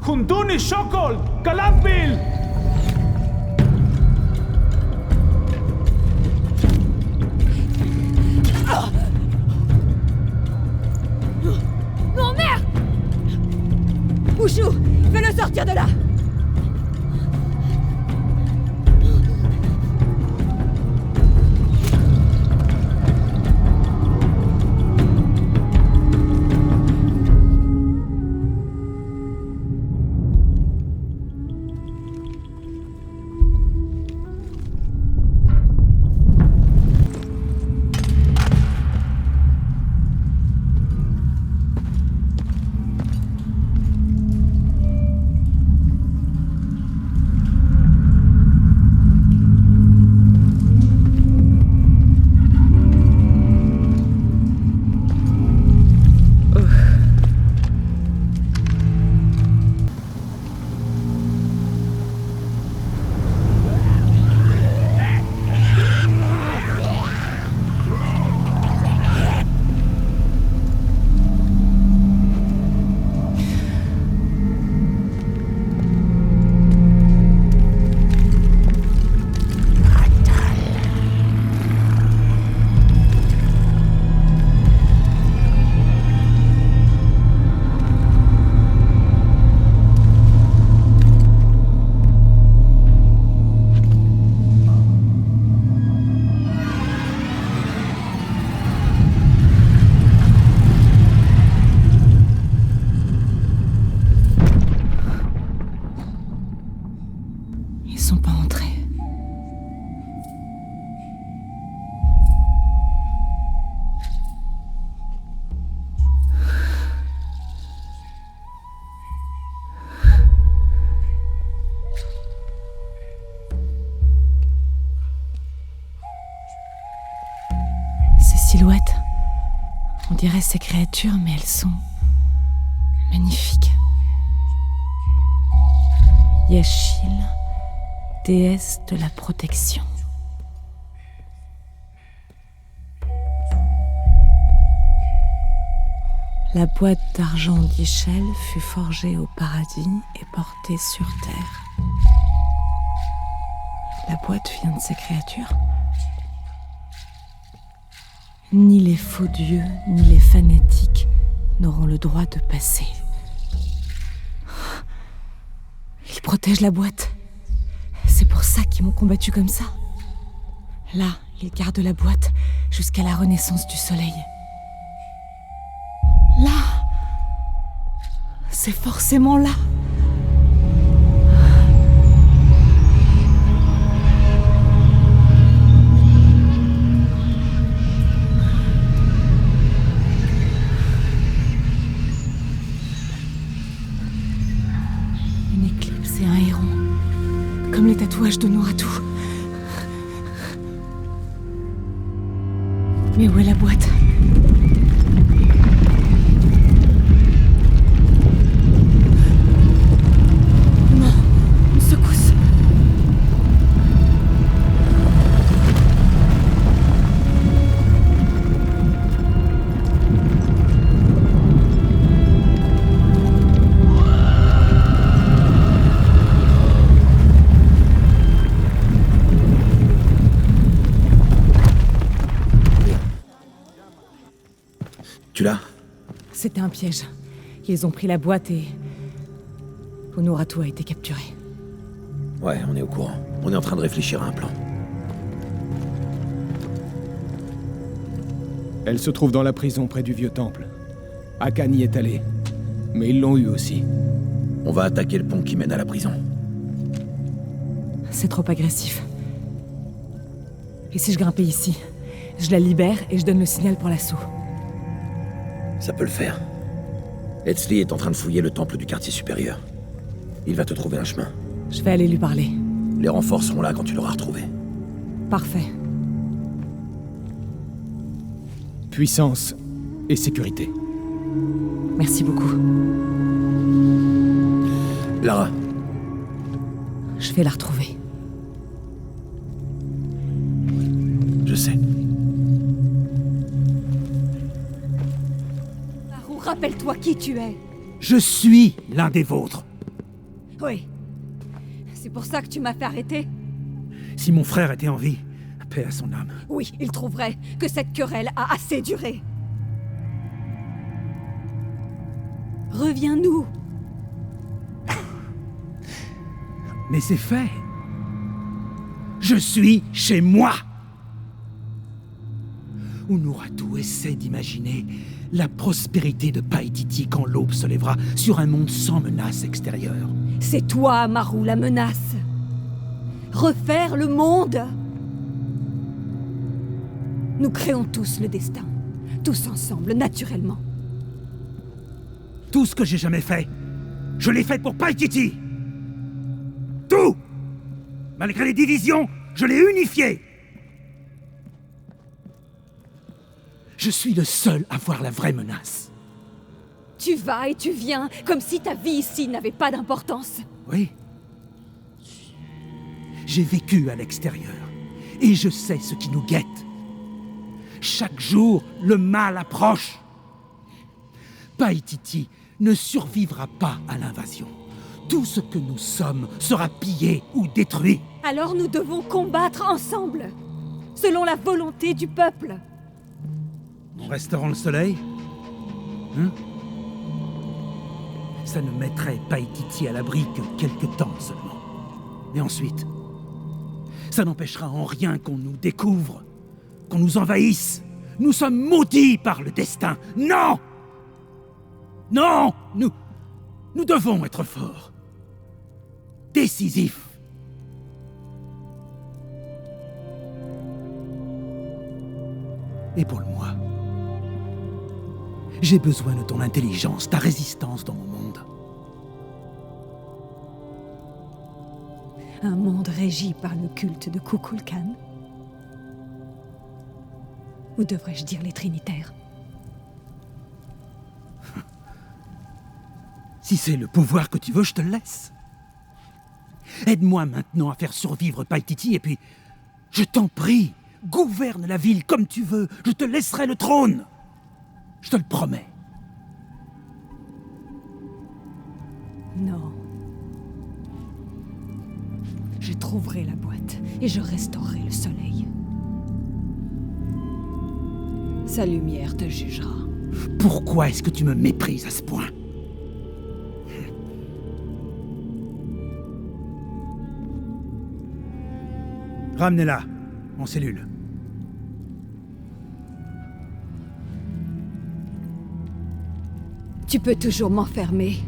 Kunduni Shokol! Kalampil! Non, merde! Ushu, fais-le sortir de là! Ils sont pas entrés. Ces silhouettes, on dirait ces créatures, mais elles sont magnifiques. Yashil, déesse de la protection. La boîte d'argent d'Ishel fut forgée au paradis et portée sur terre. La boîte vient de ces créatures. Ni les faux dieux, ni les fanatiques n'auront le droit de passer. Ils protègent la boîte. C'est pour ça qu'ils m'ont combattu comme ça. Là, ils gardent la boîte jusqu'à la renaissance du soleil. Là, c'est forcément là. Une éclipse et un héron, comme les tatouages de Noratu. Mais où est la boîte ? Non, une secousse. Tu l'as ? C'était un piège. Ils ont pris la boîte et... Honoratu a été capturé. Ouais, on est au courant. On est en train de réfléchir à un plan. Elle se trouve dans la prison près du vieux temple. Akan y est allé. Mais ils l'ont eu aussi. On va attaquer le pont qui mène à la prison. C'est trop agressif. Et si je grimpais ici ? Je la libère et je donne le signal pour l'assaut. Ça peut le faire. Etzli est en train de fouiller le temple du quartier supérieur. Il va te trouver un chemin. Je vais aller lui parler. Les renforts seront là quand tu l'auras retrouvé. Parfait. Puissance et sécurité. Merci beaucoup. Lara. Je vais la retrouver. Je sais. Rappelle-toi qui tu es. Je suis l'un des vôtres. Oui. C'est pour ça que tu m'as fait arrêter? Si mon frère était en vie, paix à son âme. Oui, il trouverait que cette querelle a assez duré. Reviens-nous. Mais c'est fait. Je suis chez moi. Unuratu essaie d'imaginer la prospérité de Paititi quand l'aube se lèvera sur un monde sans menace extérieure. C'est toi, Amaru, la menace. Refaire le monde. Nous créons tous le destin. Tous ensemble, naturellement. Tout ce que j'ai jamais fait, je l'ai fait pour Paititi. Tout! Malgré les divisions, je l'ai unifié. Je suis le seul à voir la vraie menace. Tu vas et tu viens, comme si ta vie ici n'avait pas d'importance. Oui. J'ai vécu à l'extérieur, et je sais ce qui nous guette. Chaque jour, le mal approche. Paititi ne survivra pas à l'invasion. Tout ce que nous sommes sera pillé ou détruit. Alors nous devons combattre ensemble, selon la volonté du peuple. En restaurant le soleil? Hein? Ça ne mettrait Paititi à l'abri que quelque temps seulement. Et ensuite, ça n'empêchera en rien qu'on nous découvre, qu'on nous envahisse. Nous sommes maudits par le destin. Non! Non! Nous devons être forts. Décisifs. Épaule-moi. J'ai besoin de ton intelligence, ta résistance dans mon monde. Un monde régi par le culte de Kukulkan? Ou devrais-je dire les Trinitaires? Si c'est le pouvoir que tu veux, je te le laisse. Aide-moi maintenant à faire survivre Paititi et puis, je t'en prie, gouverne la ville comme tu veux. Je te laisserai le trône. Je te le promets. Non. Je trouverai la boîte et je restaurerai le soleil. Sa lumière te jugera. Pourquoi est-ce que tu me méprises à ce point? Ramenez-la, en cellule. Tu peux toujours m'enfermer,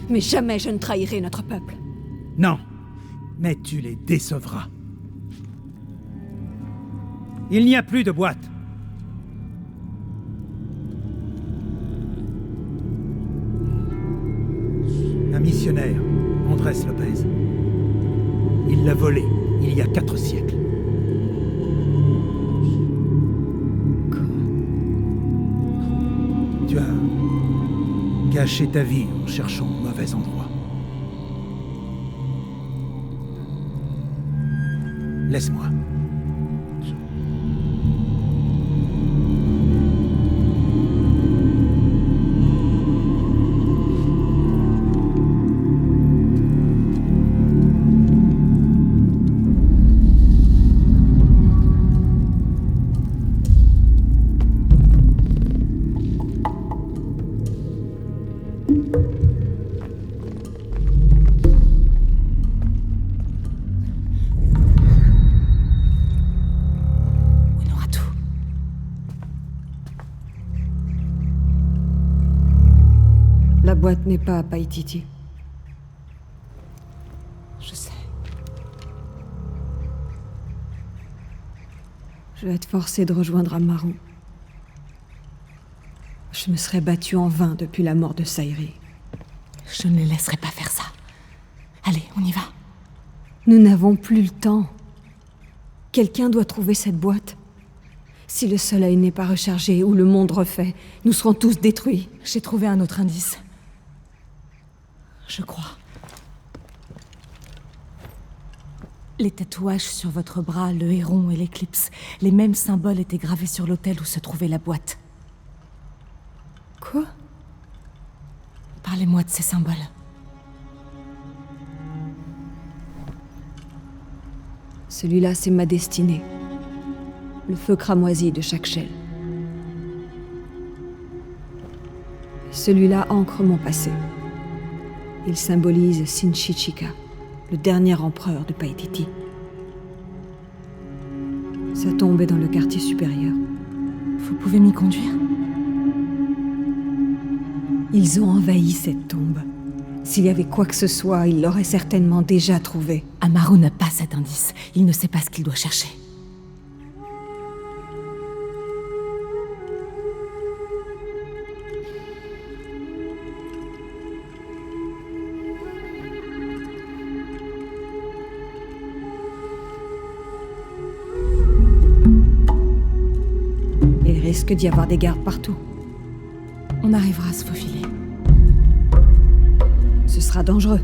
mais jamais je ne trahirai notre peuple. Non, mais tu les décevras. Il n'y a plus de boîte. Un missionnaire, Andrés Lopez. Il l'a volé il y a 4 siècles. Tu as gâché ta vie en cherchant au mauvais endroit. Laisse-moi. La boîte n'est pas à Paititi. Je sais. Je vais être forcée de rejoindre Amaru. Je me serais battue en vain depuis la mort de Sairi. Je ne les laisserai pas faire ça. Allez, on y va. Nous n'avons plus le temps. Quelqu'un doit trouver cette boîte. Si le soleil n'est pas rechargé ou le monde refait, nous serons tous détruits. J'ai trouvé un autre indice. Je crois. Les tatouages sur votre bras, le héron et l'éclipse, les mêmes symboles étaient gravés sur l'autel où se trouvait la boîte. Quoi? Parlez-moi de ces symboles. Celui-là, c'est ma destinée. Le feu cramoisi de chaque Shell. Celui-là ancre mon passé. Il symbolise Sinchichika, le dernier empereur de Paititi. Sa tombe est dans le quartier supérieur. Vous pouvez m'y conduire? Ils ont envahi cette tombe. S'il y avait quoi que ce soit, ils l'auraient certainement déjà trouvé. Amaru n'a pas cet indice. Il ne sait pas ce qu'il doit chercher. Il risque d'y avoir des gardes partout. On arrivera à se faufiler. Ce sera dangereux.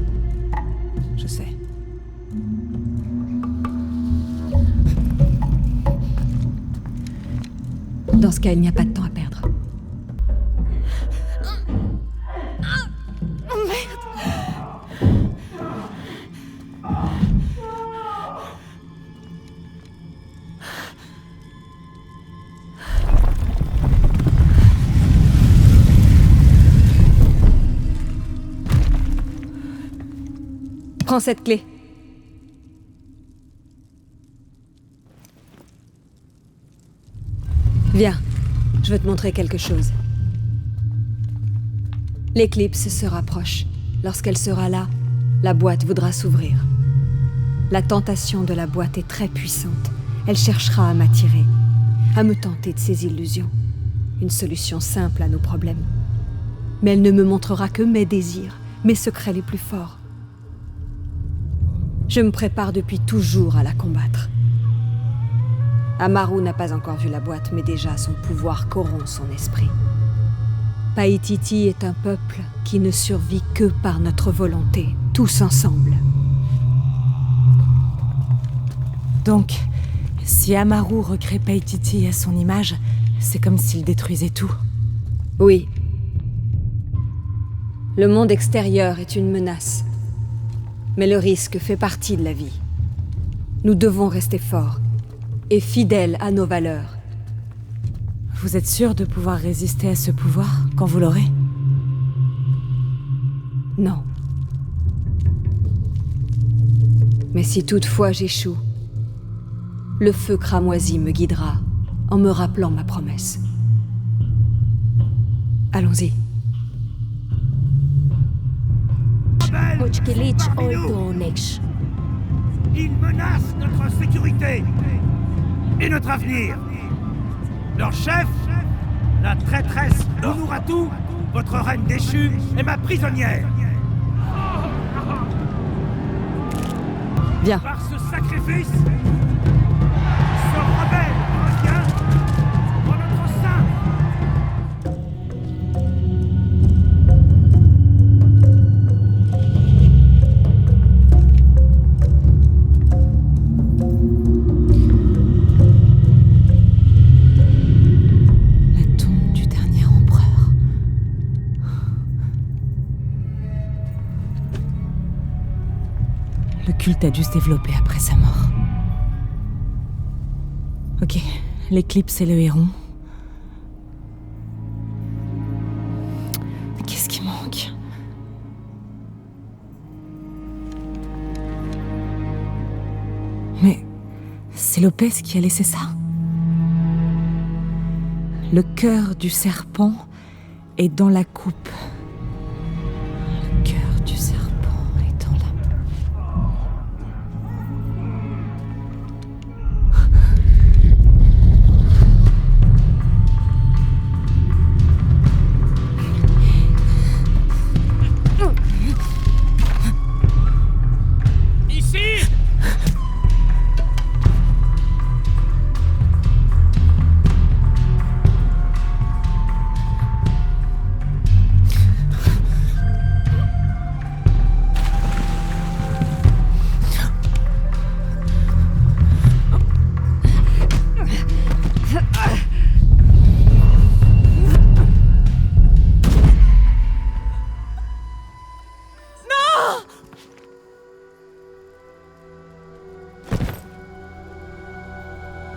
Je sais. Dans ce cas, il n'y a pas de temps à perdre. Prends cette clé. Viens, je veux te montrer quelque chose. L'éclipse se rapproche. Lorsqu'elle sera là, la boîte voudra s'ouvrir. La tentation de la boîte est très puissante. Elle cherchera à m'attirer, à me tenter de ses illusions. Une solution simple à nos problèmes. Mais elle ne me montrera que mes désirs, mes secrets les plus forts. Je me prépare depuis toujours à la combattre. Amaru n'a pas encore vu la boîte, mais déjà son pouvoir corrompt son esprit. Paititi est un peuple qui ne survit que par notre volonté, tous ensemble. Donc, si Amaru recrée Paititi à son image, c'est comme s'il détruisait tout. Oui. Le monde extérieur est une menace. Mais le risque fait partie de la vie. Nous devons rester forts et fidèles à nos valeurs. Vous êtes sûr de pouvoir résister à ce pouvoir quand vous l'aurez? Non. Mais si toutefois j'échoue, le feu cramoisi me guidera en me rappelant ma promesse. Allons-y. Ils menacent notre sécurité et notre avenir. Leur chef, la traîtresse Unuratu, votre reine déchue, est ma prisonnière. Viens. Par ce sacrifice, ce rebelle revient en notre sein. Le culte a dû se développer après sa mort. Ok, l'éclipse et le héron. Mais qu'est-ce qui manque? Mais c'est Lopez qui a laissé ça. Le cœur du serpent est dans la coupe.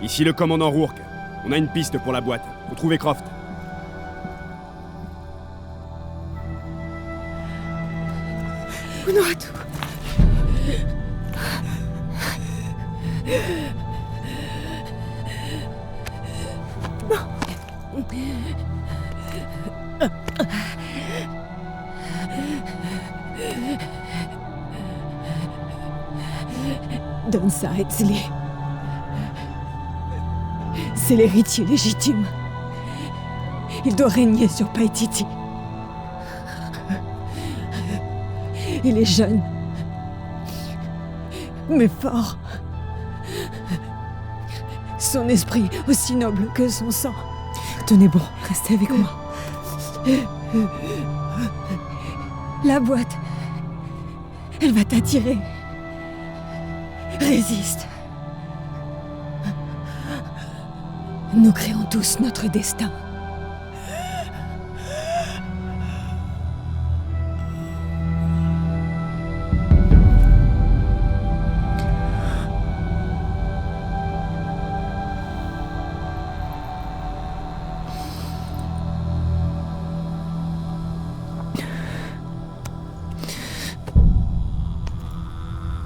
Ici le commandant Rourke. On a une piste pour la boîte. Faut trouver Croft. Unoatu. Donne ça à Etzli. C'est l'héritier légitime. Il doit régner sur Paititi. Il est jeune, mais fort. Son esprit aussi noble que son sang. Tenez bon, restez avec moi. La boîte, elle va t'attirer. Résiste. Nous créons tous notre destin.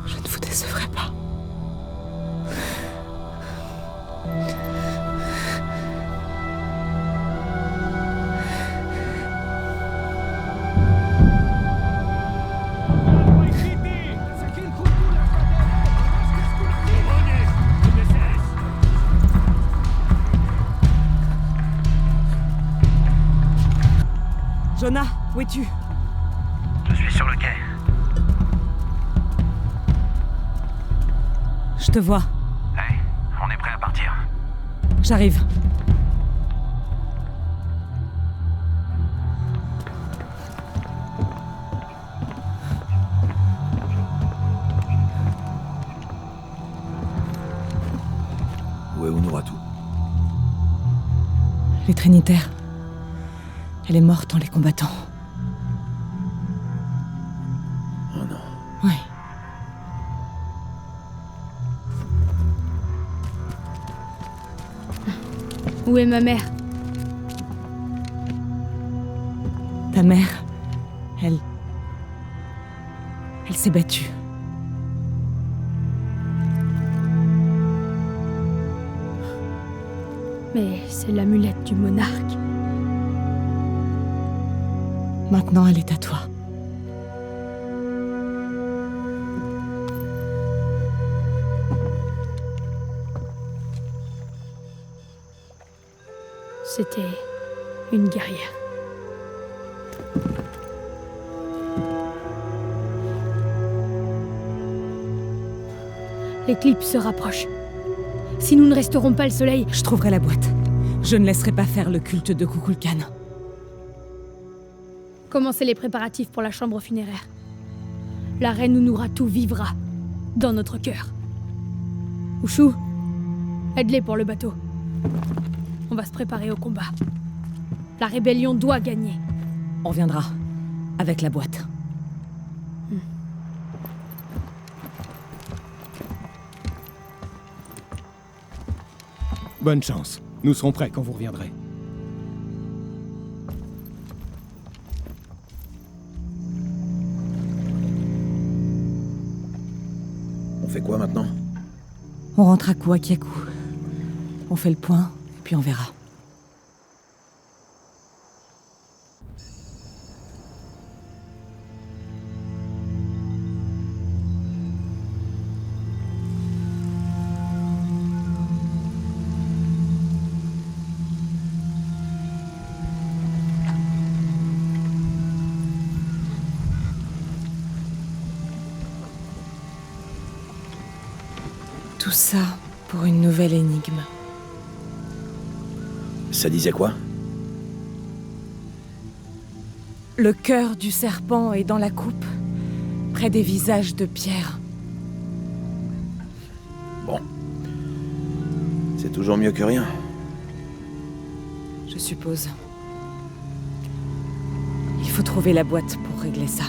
Je ne vous décevrai pas. Jonah, où es-tu? Je suis sur le quai. Je te vois. Hey, on est prêt à partir. J'arrive. Où est Unoatu? Les Trinitaires. Elle est morte en les combattant. Oh non. Oui. Où est ma mère? Ta mère, elle s'est battue. Mais c'est l'amulette du monarque. Maintenant, elle est à toi. C'était une guerrière. L'éclipse se rapproche. Si nous ne resterons pas le soleil... Je trouverai la boîte. Je ne laisserai pas faire le culte de Kukulkan. Commencez les préparatifs pour la chambre funéraire. La reine Unuratu vivra dans notre cœur. Ushu, aide-les pour le bateau. On va se préparer au combat. La rébellion doit gagner. On reviendra avec la boîte. Bonne chance. Nous serons prêts quand vous reviendrez. On fait quoi maintenant? On rentre à Kuakiaku. On fait le point, puis on verra. Tout ça pour une nouvelle énigme. Ça disait quoi? Le cœur du serpent est dans la coupe, près des visages de pierre. Bon. C'est toujours mieux que rien. Je suppose. Il faut trouver la boîte pour régler ça.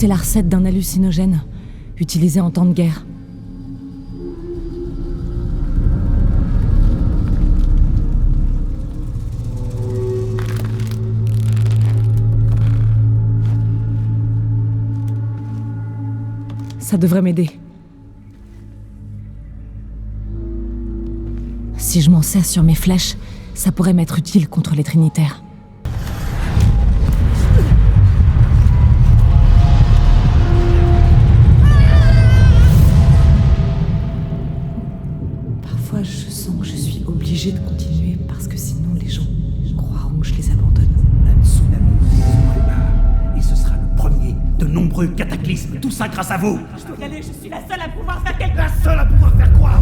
C'est la recette d'un hallucinogène, utilisé en temps de guerre. Ça devrait m'aider. Si je m'en sers sur mes flèches, ça pourrait m'être utile contre les Trinitaires. Parfois, je sens que je suis obligée de continuer parce que sinon les gens croiront que je les abandonne. Un tsunami se prépare et ce sera le premier de nombreux cataclysmes. Tout ça grâce à vous. Je dois y aller, je suis la seule à pouvoir faire quelque chose. La seule à pouvoir faire quoi?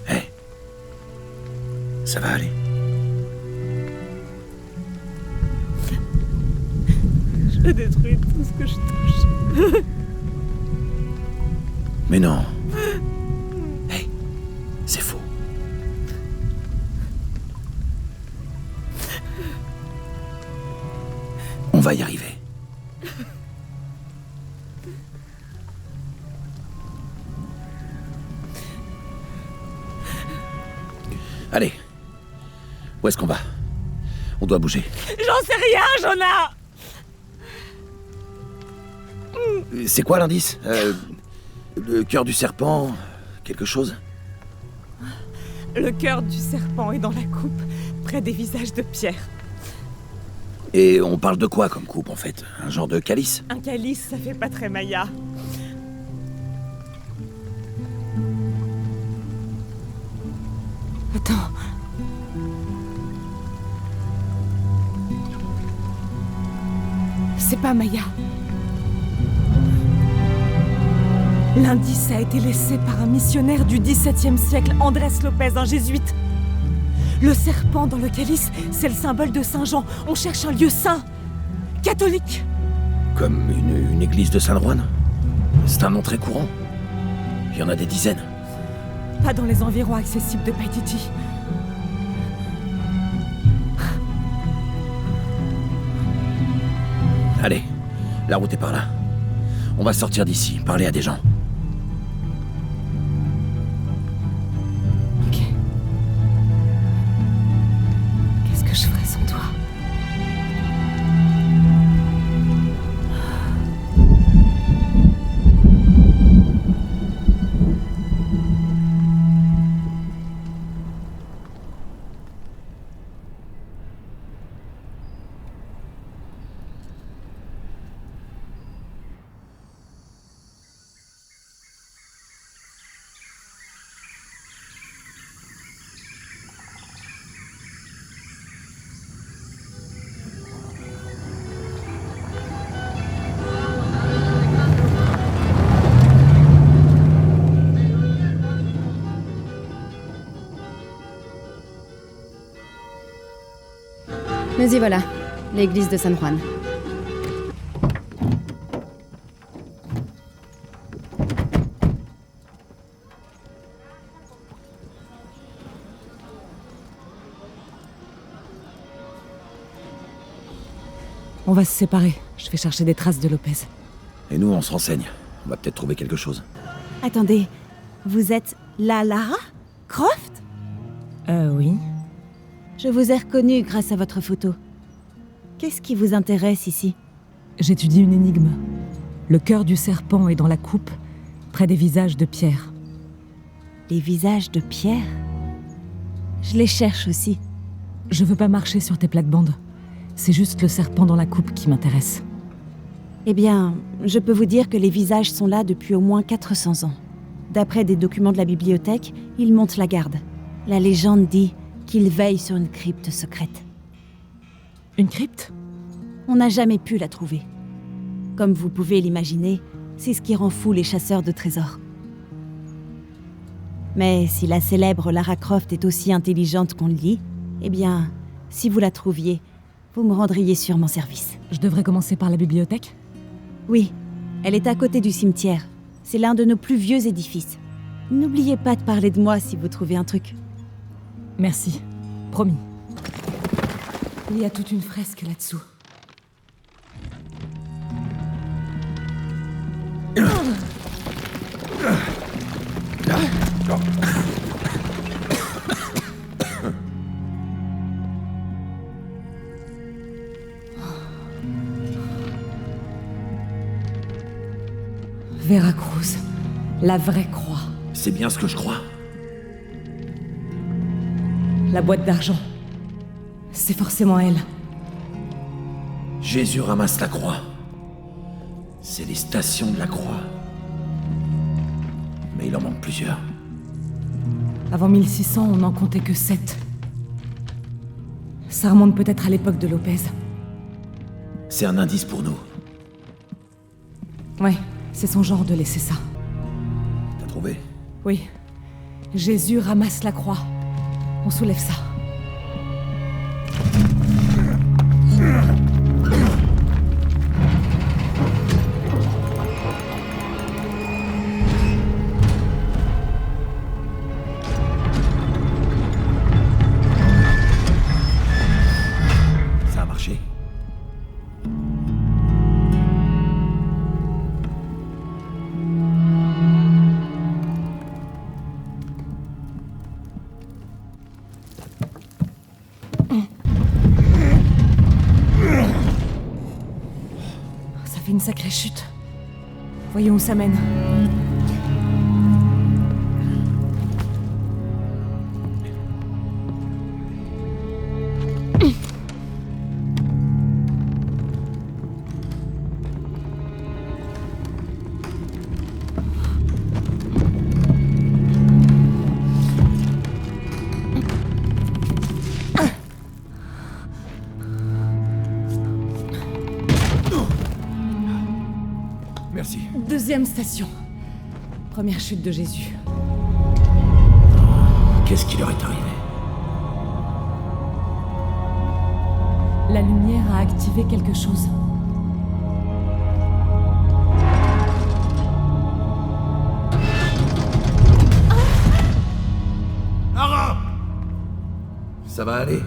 Hey, ça va aller. Je détruis tout ce que je touche. Mais non. Hey, c'est faux. On va y arriver. Allez. Où est-ce qu'on va? On doit bouger. J'en sais rien, Jonah! C'est quoi l'indice? Le cœur du serpent... quelque chose? Le cœur du serpent est dans la coupe, près des visages de pierre. Et on parle de quoi comme coupe, en fait? Un genre de calice? Un calice, ça fait pas très Maya. Attends. C'est pas Maya. L'indice a été laissé par un missionnaire du XVIIe siècle, Andrés Lopez, un jésuite. Le serpent dans le calice, c'est le symbole de Saint Jean. On cherche un lieu saint, catholique. Comme une église de Saint-Juan? C'est un nom très courant. Il y en a des dizaines. Pas dans les environs accessibles de Paititi. Allez, la route est par là. On va sortir d'ici, parler à des gens. Ok. Qu'est-ce que je ferais sans toi? Mais y voilà, l'église de San Juan. On va se séparer. Je vais chercher des traces de Lopez. Et nous, on se renseigne. On va peut-être trouver quelque chose. Attendez, vous êtes la Lara Croft? Oui. Je vous ai reconnue grâce à votre photo. Qu'est-ce qui vous intéresse ici? J'étudie une énigme. Le cœur du serpent est dans la coupe, près des visages de Pierre. Les visages de Pierre? Je les cherche aussi. Je veux pas marcher sur tes plates-bandes. C'est juste le serpent dans la coupe qui m'intéresse. Eh bien, je peux vous dire que les visages sont là depuis au moins 400 ans. D'après des documents de la bibliothèque, ils montent la garde. La légende dit qu'ils veillent sur une crypte secrète. Une crypte? On n'a jamais pu la trouver. Comme vous pouvez l'imaginer, c'est ce qui rend fou les chasseurs de trésors. Mais si la célèbre Lara Croft est aussi intelligente qu'on le dit, eh bien, si vous la trouviez, vous me rendriez sûrement service. Je devrais commencer par la bibliothèque? Oui, elle est à côté du cimetière. C'est l'un de nos plus vieux édifices. N'oubliez pas de parler de moi si vous trouvez un truc. Merci. Promis. Il y a toute une fresque là-dessous. Veracruz, la vraie croix. C'est bien ce que je crois. La boîte d'argent. C'est forcément elle. Jésus ramasse la croix. C'est les stations de la croix. Mais il en manque plusieurs. Avant 1600, on n'en comptait que 7. Ça remonte peut-être à l'époque de Lopez. C'est un indice pour nous. Ouais, c'est son genre de laisser ça. T'as trouvé? Oui. Jésus ramasse la croix. On soulève ça. Ça a marché. Ça fait une sacrée chute. Voyons où ça mène. Merci. Deuxième station. Première chute de Jésus. Qu'est-ce qui leur est arrivé? La lumière a activé quelque chose. Lara! Ça va aller?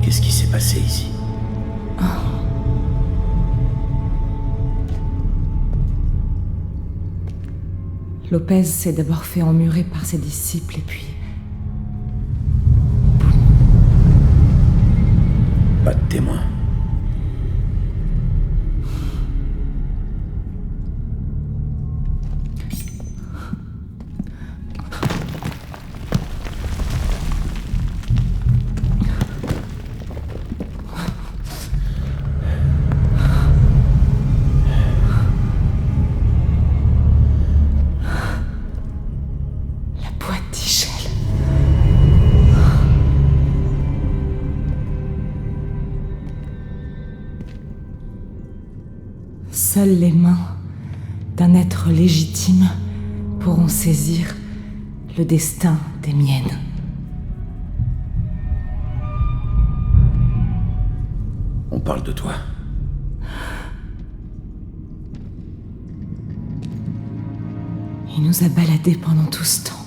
Qu'est-ce qui s'est passé ici? Lopez s'est d'abord fait emmurer par ses disciples et puis... Pas de témoin. Seules les mains d'un être légitime pourront saisir le destin des miennes. On parle de toi. Il nous a baladés pendant tout ce temps.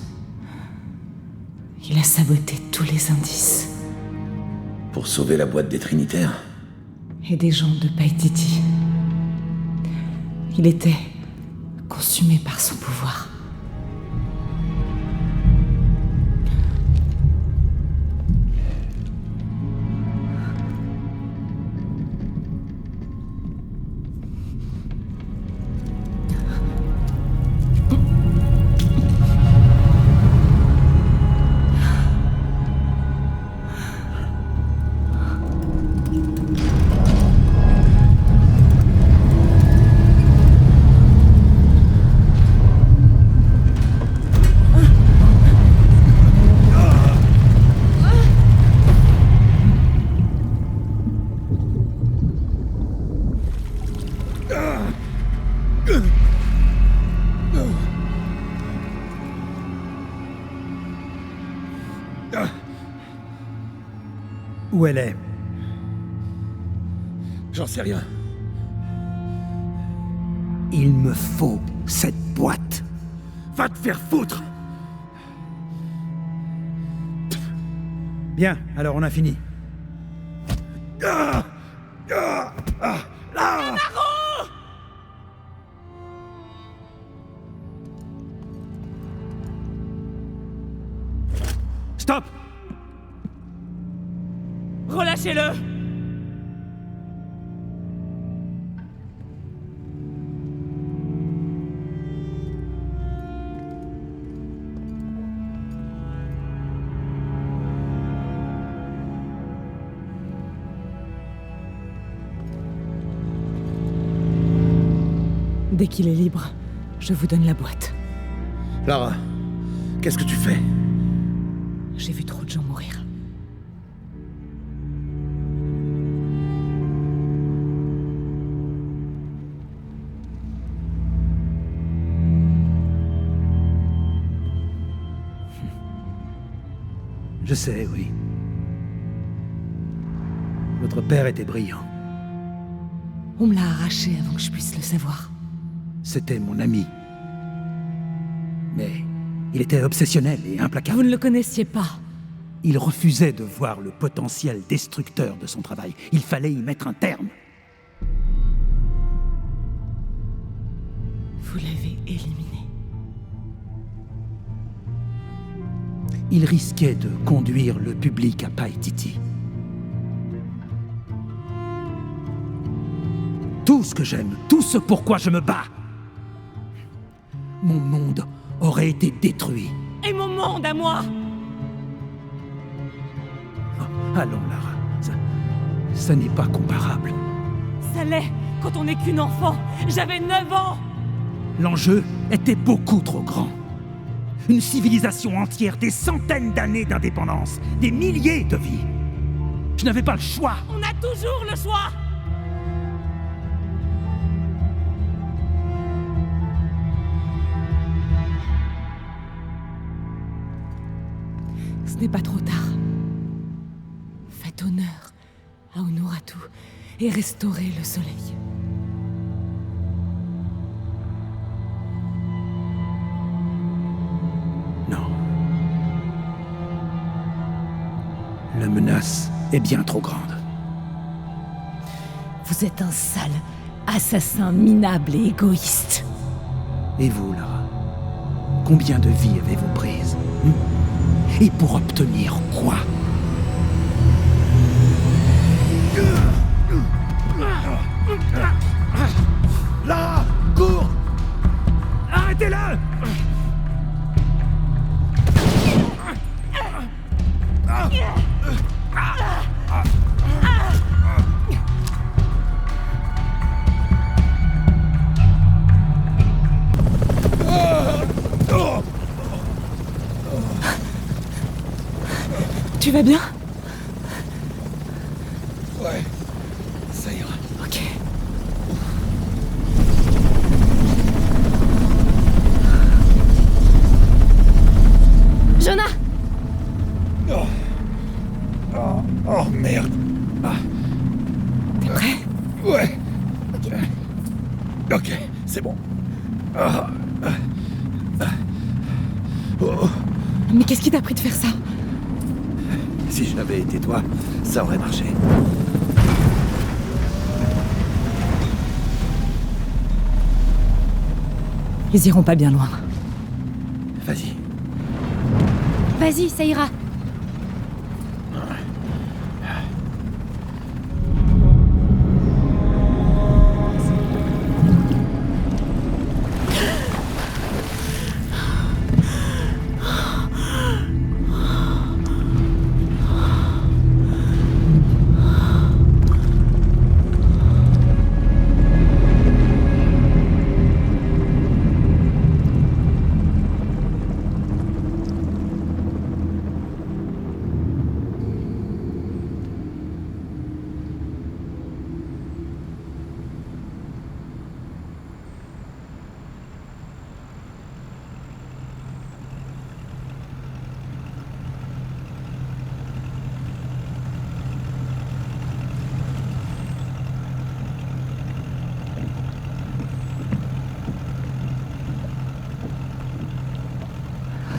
Il a saboté tous les indices. Pour sauver la boîte des Trinitaires? Et des gens de Paititi. Il était consumé par son pouvoir. Où elle est? J'en sais rien. Il me faut cette boîte. Va te faire foutre! Bien, alors on a fini. Stop! Relâchez-le! Dès qu'il est libre, je vous donne la boîte. Lara, qu'est-ce que tu fais? J'ai vu trop de gens mourir. Je sais, oui. Votre père était brillant. On me l'a arraché avant que je puisse le savoir. C'était mon ami. Mais il était obsessionnel et implacable. Vous ne le connaissiez pas. Il refusait de voir le potentiel destructeur de son travail. Il fallait y mettre un terme. Vous l'avez éliminé. Il risquait de conduire le public à Paititi. Tout ce que j'aime, tout ce pourquoi je me bats. Mon monde aurait été détruit. Et mon monde à moi! Oh, allons, Lara. Ça n'est pas comparable. Ça l'est quand on n'est qu'une enfant. J'avais 9 ans! L'enjeu était beaucoup trop grand. Une civilisation entière, des centaines d'années d'indépendance, des milliers de vies. Je n'avais pas le choix. On a toujours le choix! Ce n'est pas trop tard. Faites honneur à Honoratu et restaurez le soleil. Non. La menace est bien trop grande. Vous êtes un sale assassin minable et égoïste. Et vous, Lara? Combien de vies avez-vous prises? Et pour obtenir quoi? Lara, cours! Arrêtez-le! Tu vas bien? Ouais, ça ira. Ok. Ok, c'est bon. Ah. Oh. Mais qu'est-ce qui t'a pris de faire ça? Si j'avais été toi, ça aurait marché. Ils iront pas bien loin. Vas-y. Vas-y, ça ira.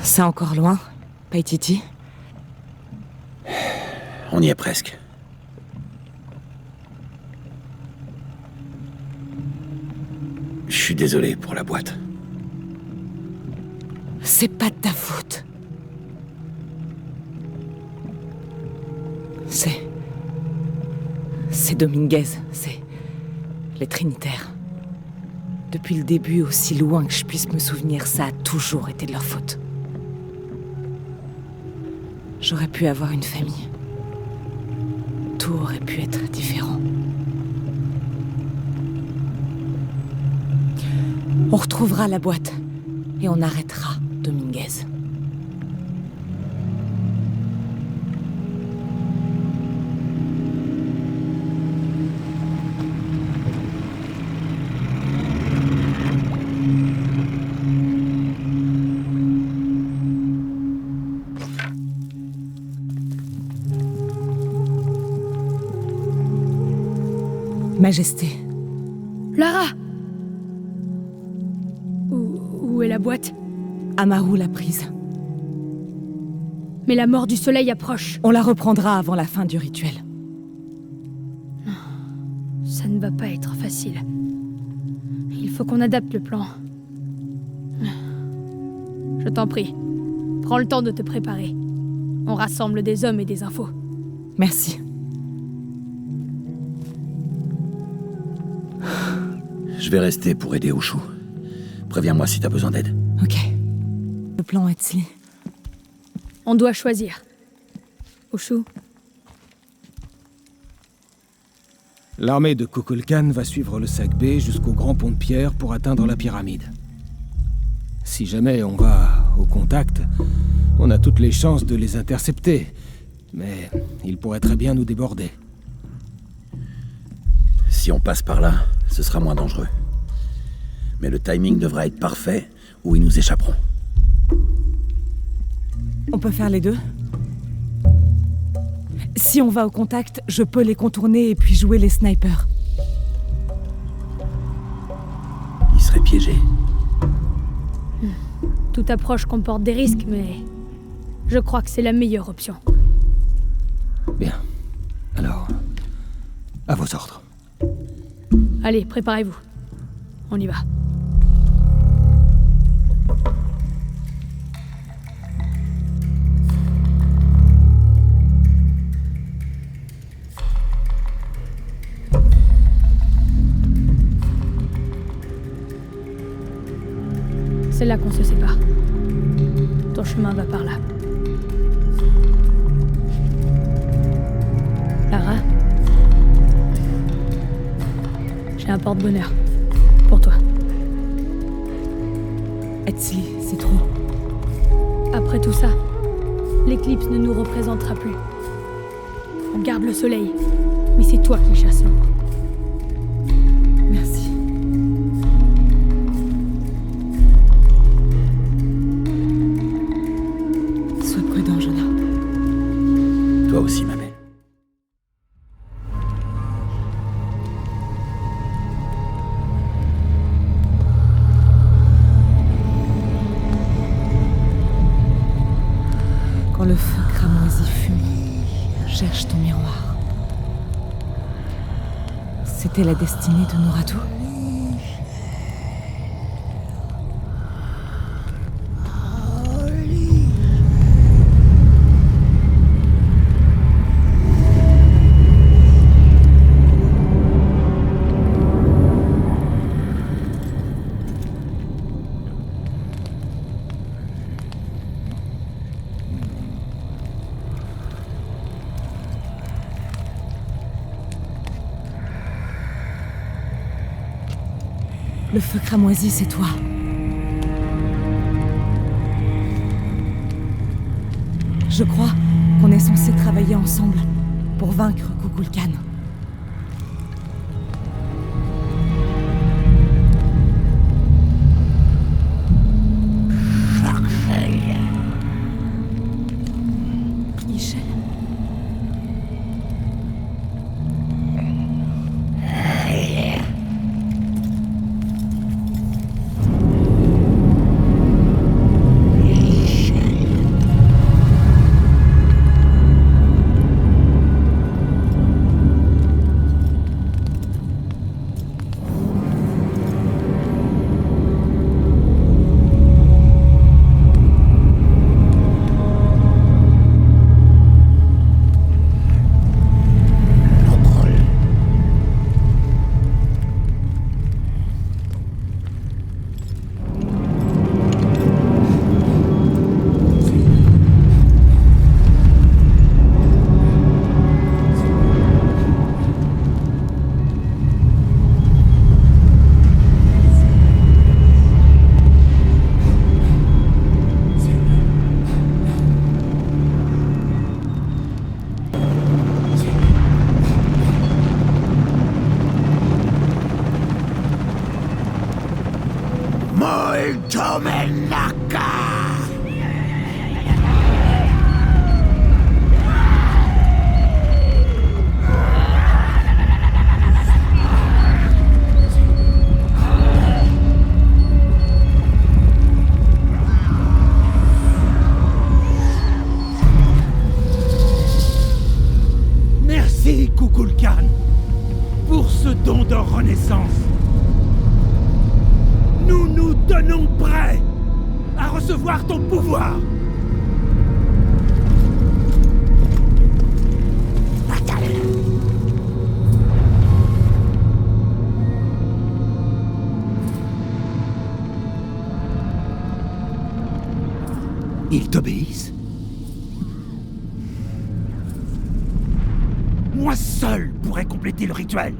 C'est encore loin, Paititi? On y est presque. Je suis désolé pour la boîte. C'est pas de ta faute. C'est Dominguez, c'est les Trinitaires. Depuis le début, aussi loin que je puisse me souvenir, ça a toujours été de leur faute. J'aurais pu avoir une famille. Tout aurait pu être différent. On retrouvera la boîte et on arrêtera Dominguez. Majesté. Lara! Où est la boîte? Amaru l'a prise. Mais la mort du soleil approche. On la reprendra avant la fin du rituel. Ça ne va pas être facile. Il faut qu'on adapte le plan. Je t'en prie, prends le temps de te préparer. On rassemble des hommes et des infos. Merci. Je vais rester pour aider Ushu. Préviens-moi si t'as besoin d'aide. Ok. Le plan, Etzli. On doit choisir. Ushu. L'armée de Kukulkan va suivre le sac B jusqu'au grand pont de pierre pour atteindre la pyramide. Si jamais on va au contact, on a toutes les chances de les intercepter. Mais ils pourraient très bien nous déborder. Si on passe par là, ce sera moins dangereux. Mais le timing devra être parfait ou ils nous échapperont. On peut faire les deux? Si on va au contact, je peux les contourner et puis jouer les snipers. Ils seraient piégés. Toute approche comporte des risques, mais je crois que c'est la meilleure option. Bien. Alors, à vos ordres. Allez, préparez-vous. On y va. C'est là qu'on se sépare. Ton chemin va par là. Lara, j'ai un porte-bonheur pour toi. Etzli, c'est trop. Après tout ça, l'éclipse ne nous représentera plus. On garde le soleil, mais c'est toi qui chasses l'ombre. Merci. Sois prudent, Jonah. Toi aussi, ma belle. C'était la destinée de Noratu? Le feu cramoisi, c'est toi. Je crois qu'on est censé travailler ensemble pour vaincre Kukulkan. Ishel? Merci, Kukulkan, pour ce don de renaissance. Nous nous tenons prêts à recevoir ton pouvoir. Ils t'obéissent? Moi seul pourrais compléter le rituel.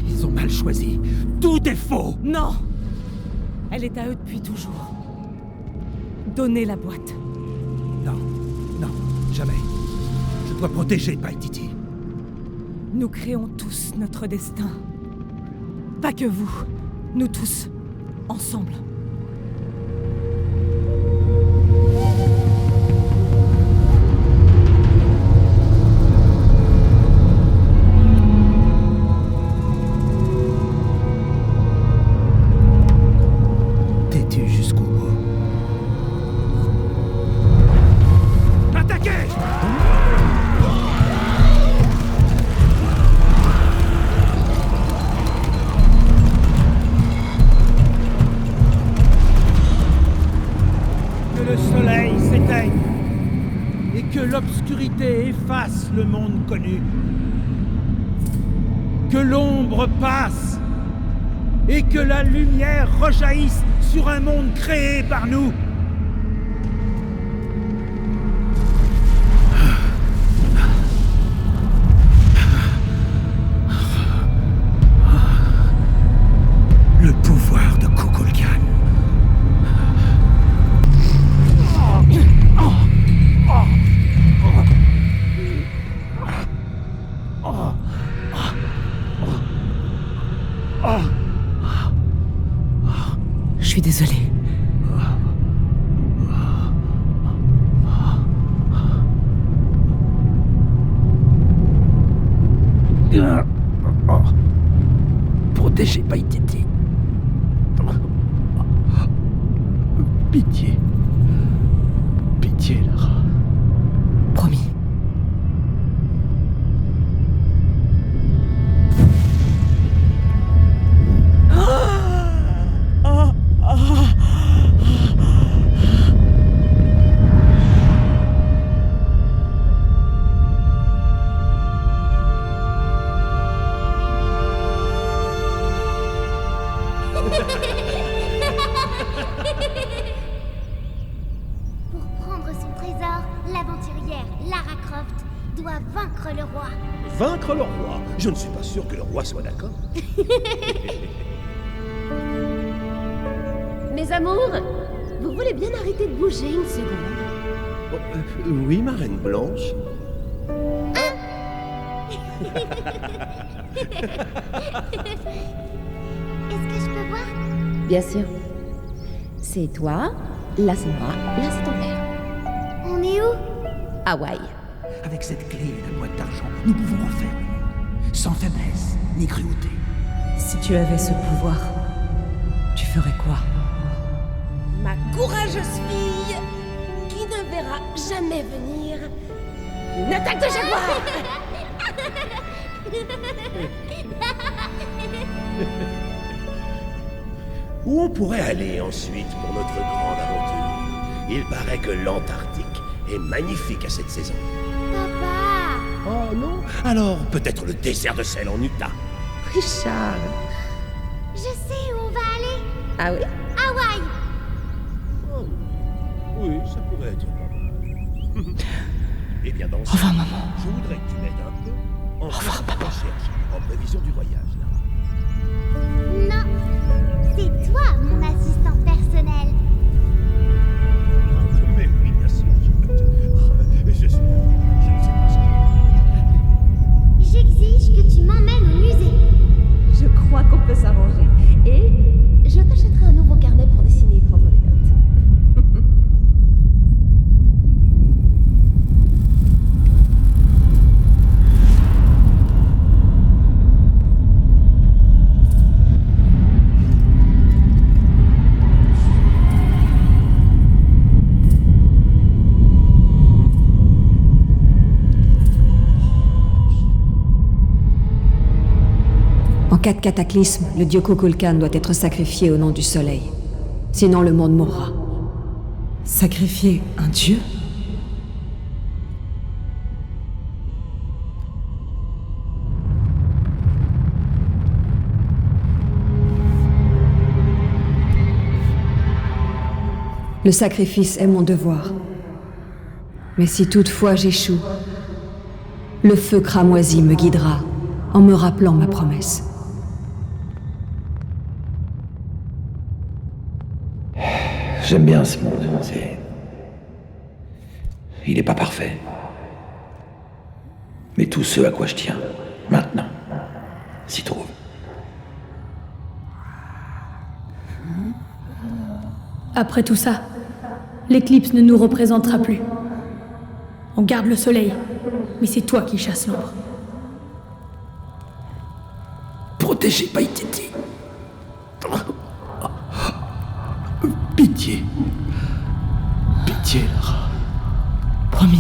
Ils ont mal choisi. Tout est faux. Non! Elle est à eux depuis toujours. Donnez la boîte. Non, non, jamais. Je dois protéger Paititi. Nous créons tous notre destin. Pas que vous. Nous tous. Ensemble. L'obscurité efface le monde connu. Que l'ombre passe et que la lumière rejaillisse sur un monde créé par nous. Le pouvoir de Kukulkan. Je suis désolée. Protégez Paititi. Pitié. Pitié, Lara. Promis. Pour prendre son trésor, l'aventurière Lara Croft doit vaincre le roi. Vaincre le roi? Je ne suis pas sûr que le roi soit d'accord. Mes amours, vous voulez bien arrêter de bouger une seconde? Oui, ma reine blanche. Est-ce que je peux voir? Bien sûr. C'est toi, là c'est moi, là c'est ton père. On est où? Hawaï. Avec cette clé et la boîte d'argent, nous pouvons en faire une. Sans faiblesse, ni cruauté. Si tu avais ce pouvoir, tu ferais quoi? Ma courageuse fille, qui ne verra jamais venir une attaque de jaguar. Où on pourrait aller ensuite pour notre grande aventure? Il paraît que l'Antarctique est magnifique à cette saison. Papa! Oh non? Alors peut-être le désert de sel en Utah. Richard. Je sais où on va aller. Ah oui? Hawaï! Oh, oui, ça pourrait être pas mal. Eh bien dans ce Au revoir, maman. je voudrais que tu m'aides un peu en Au revoir, papa. recherche en prévision du voyage. Là. Non, c'est toi mon assistant personnel. Mais oui, bien sûr. Je suis là. Je ne sais pas ce que... J'exige que tu m'emmènes au musée. Je crois qu'on peut s'arranger. Et je t'achèterai un nouveau carnet pour dessiner et prendre des notes. En cas de cataclysme, le dieu Kukulkan doit être sacrifié au nom du soleil. Sinon le monde mourra. Sacrifier un dieu? Le sacrifice est mon devoir. Mais si toutefois j'échoue, le feu cramoisi me guidera en me rappelant ma promesse. J'aime bien ce monde, c'est... Il n'est pas parfait. Mais tout ce à quoi je tiens, maintenant, s'y trouve. Après tout ça, l'éclipse ne nous représentera plus. On garde le soleil, mais c'est toi qui chasses l'ombre. Protégez Paititi. Pitié. Pitié, Lara. Promis.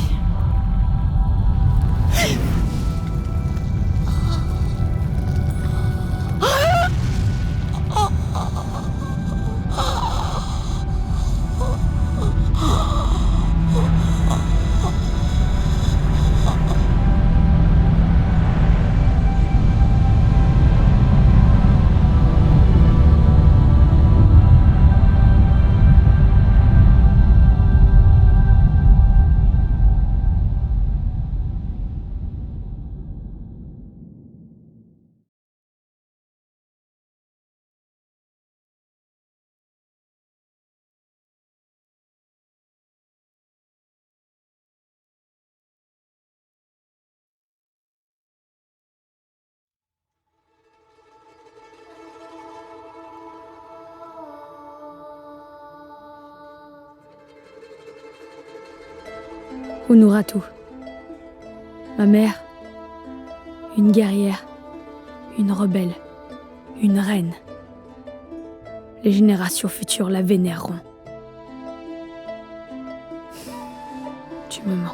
Unuratu. Ma mère, une guerrière, une rebelle, une reine. Les générations futures la vénéreront. Tu me manques.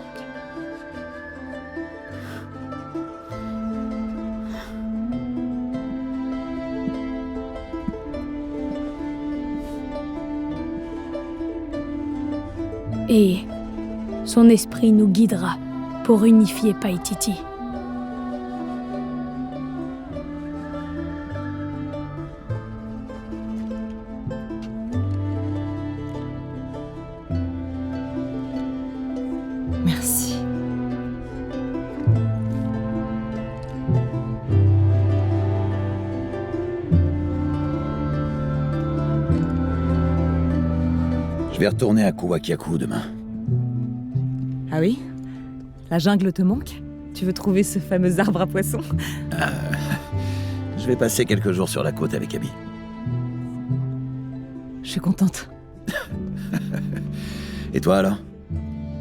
Et son esprit nous guidera pour unifier Paititi. vais retourner à Kuwakiaku demain. Ah oui? La jungle te manque? Tu veux trouver ce fameux arbre à poissons? Je vais passer quelques jours sur la côte avec Abby. Je suis contente. Et toi alors?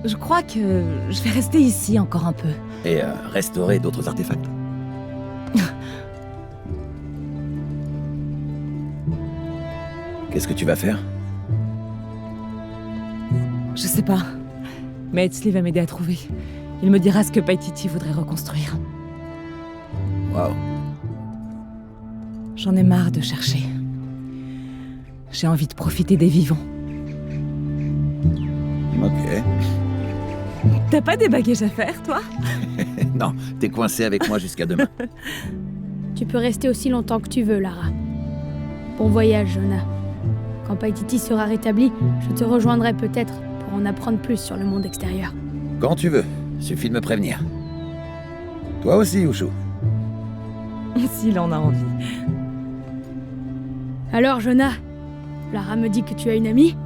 Je crois que je vais rester ici encore un peu. Et restaurer d'autres artefacts. Qu'est-ce que tu vas faire? Je sais pas. Mais Etzli va m'aider à trouver. Il me dira ce que Paititi voudrait reconstruire. Waouh. J'en ai marre de chercher. J'ai envie de profiter des vivants. Ok. T'as pas des bagages à faire, toi? Non, t'es coincé avec moi jusqu'à demain. Tu peux rester aussi longtemps que tu veux, Lara. Bon voyage, Jonah. Quand Paititi sera rétabli, je te rejoindrai peut-être pour en apprendre plus sur le monde extérieur. Quand tu veux, suffit de me prévenir. Toi aussi, Ushu. S'il en a envie. Alors, Jonah, Lara me dit que tu as une amie?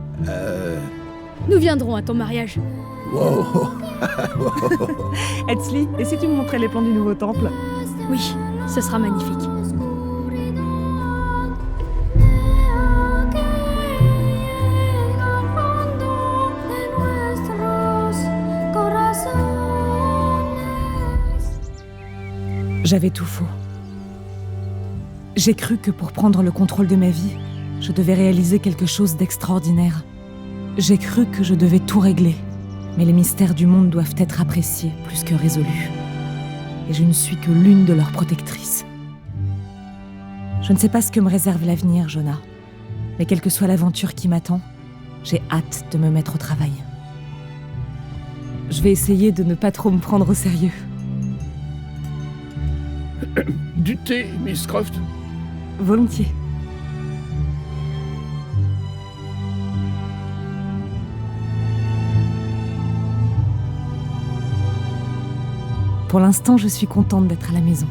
Nous viendrons à ton mariage. Wow. Etzli, et si tu me montrais les plans du nouveau temple? Oui, ce sera magnifique. J'avais tout faux. J'ai cru que pour prendre le contrôle de ma vie, je devais réaliser quelque chose d'extraordinaire. J'ai cru que je devais tout régler. Mais les mystères du monde doivent être appréciés plus que résolus. Et je ne suis que l'une de leurs protectrices. Je ne sais pas ce que me réserve l'avenir, Jonah. Mais quelle que soit l'aventure qui m'attend, j'ai hâte de me mettre au travail. Je vais essayer de ne pas trop me prendre au sérieux. Du thé, Miss Croft? Volontiers. Pour l'instant, je suis contente d'être à la maison.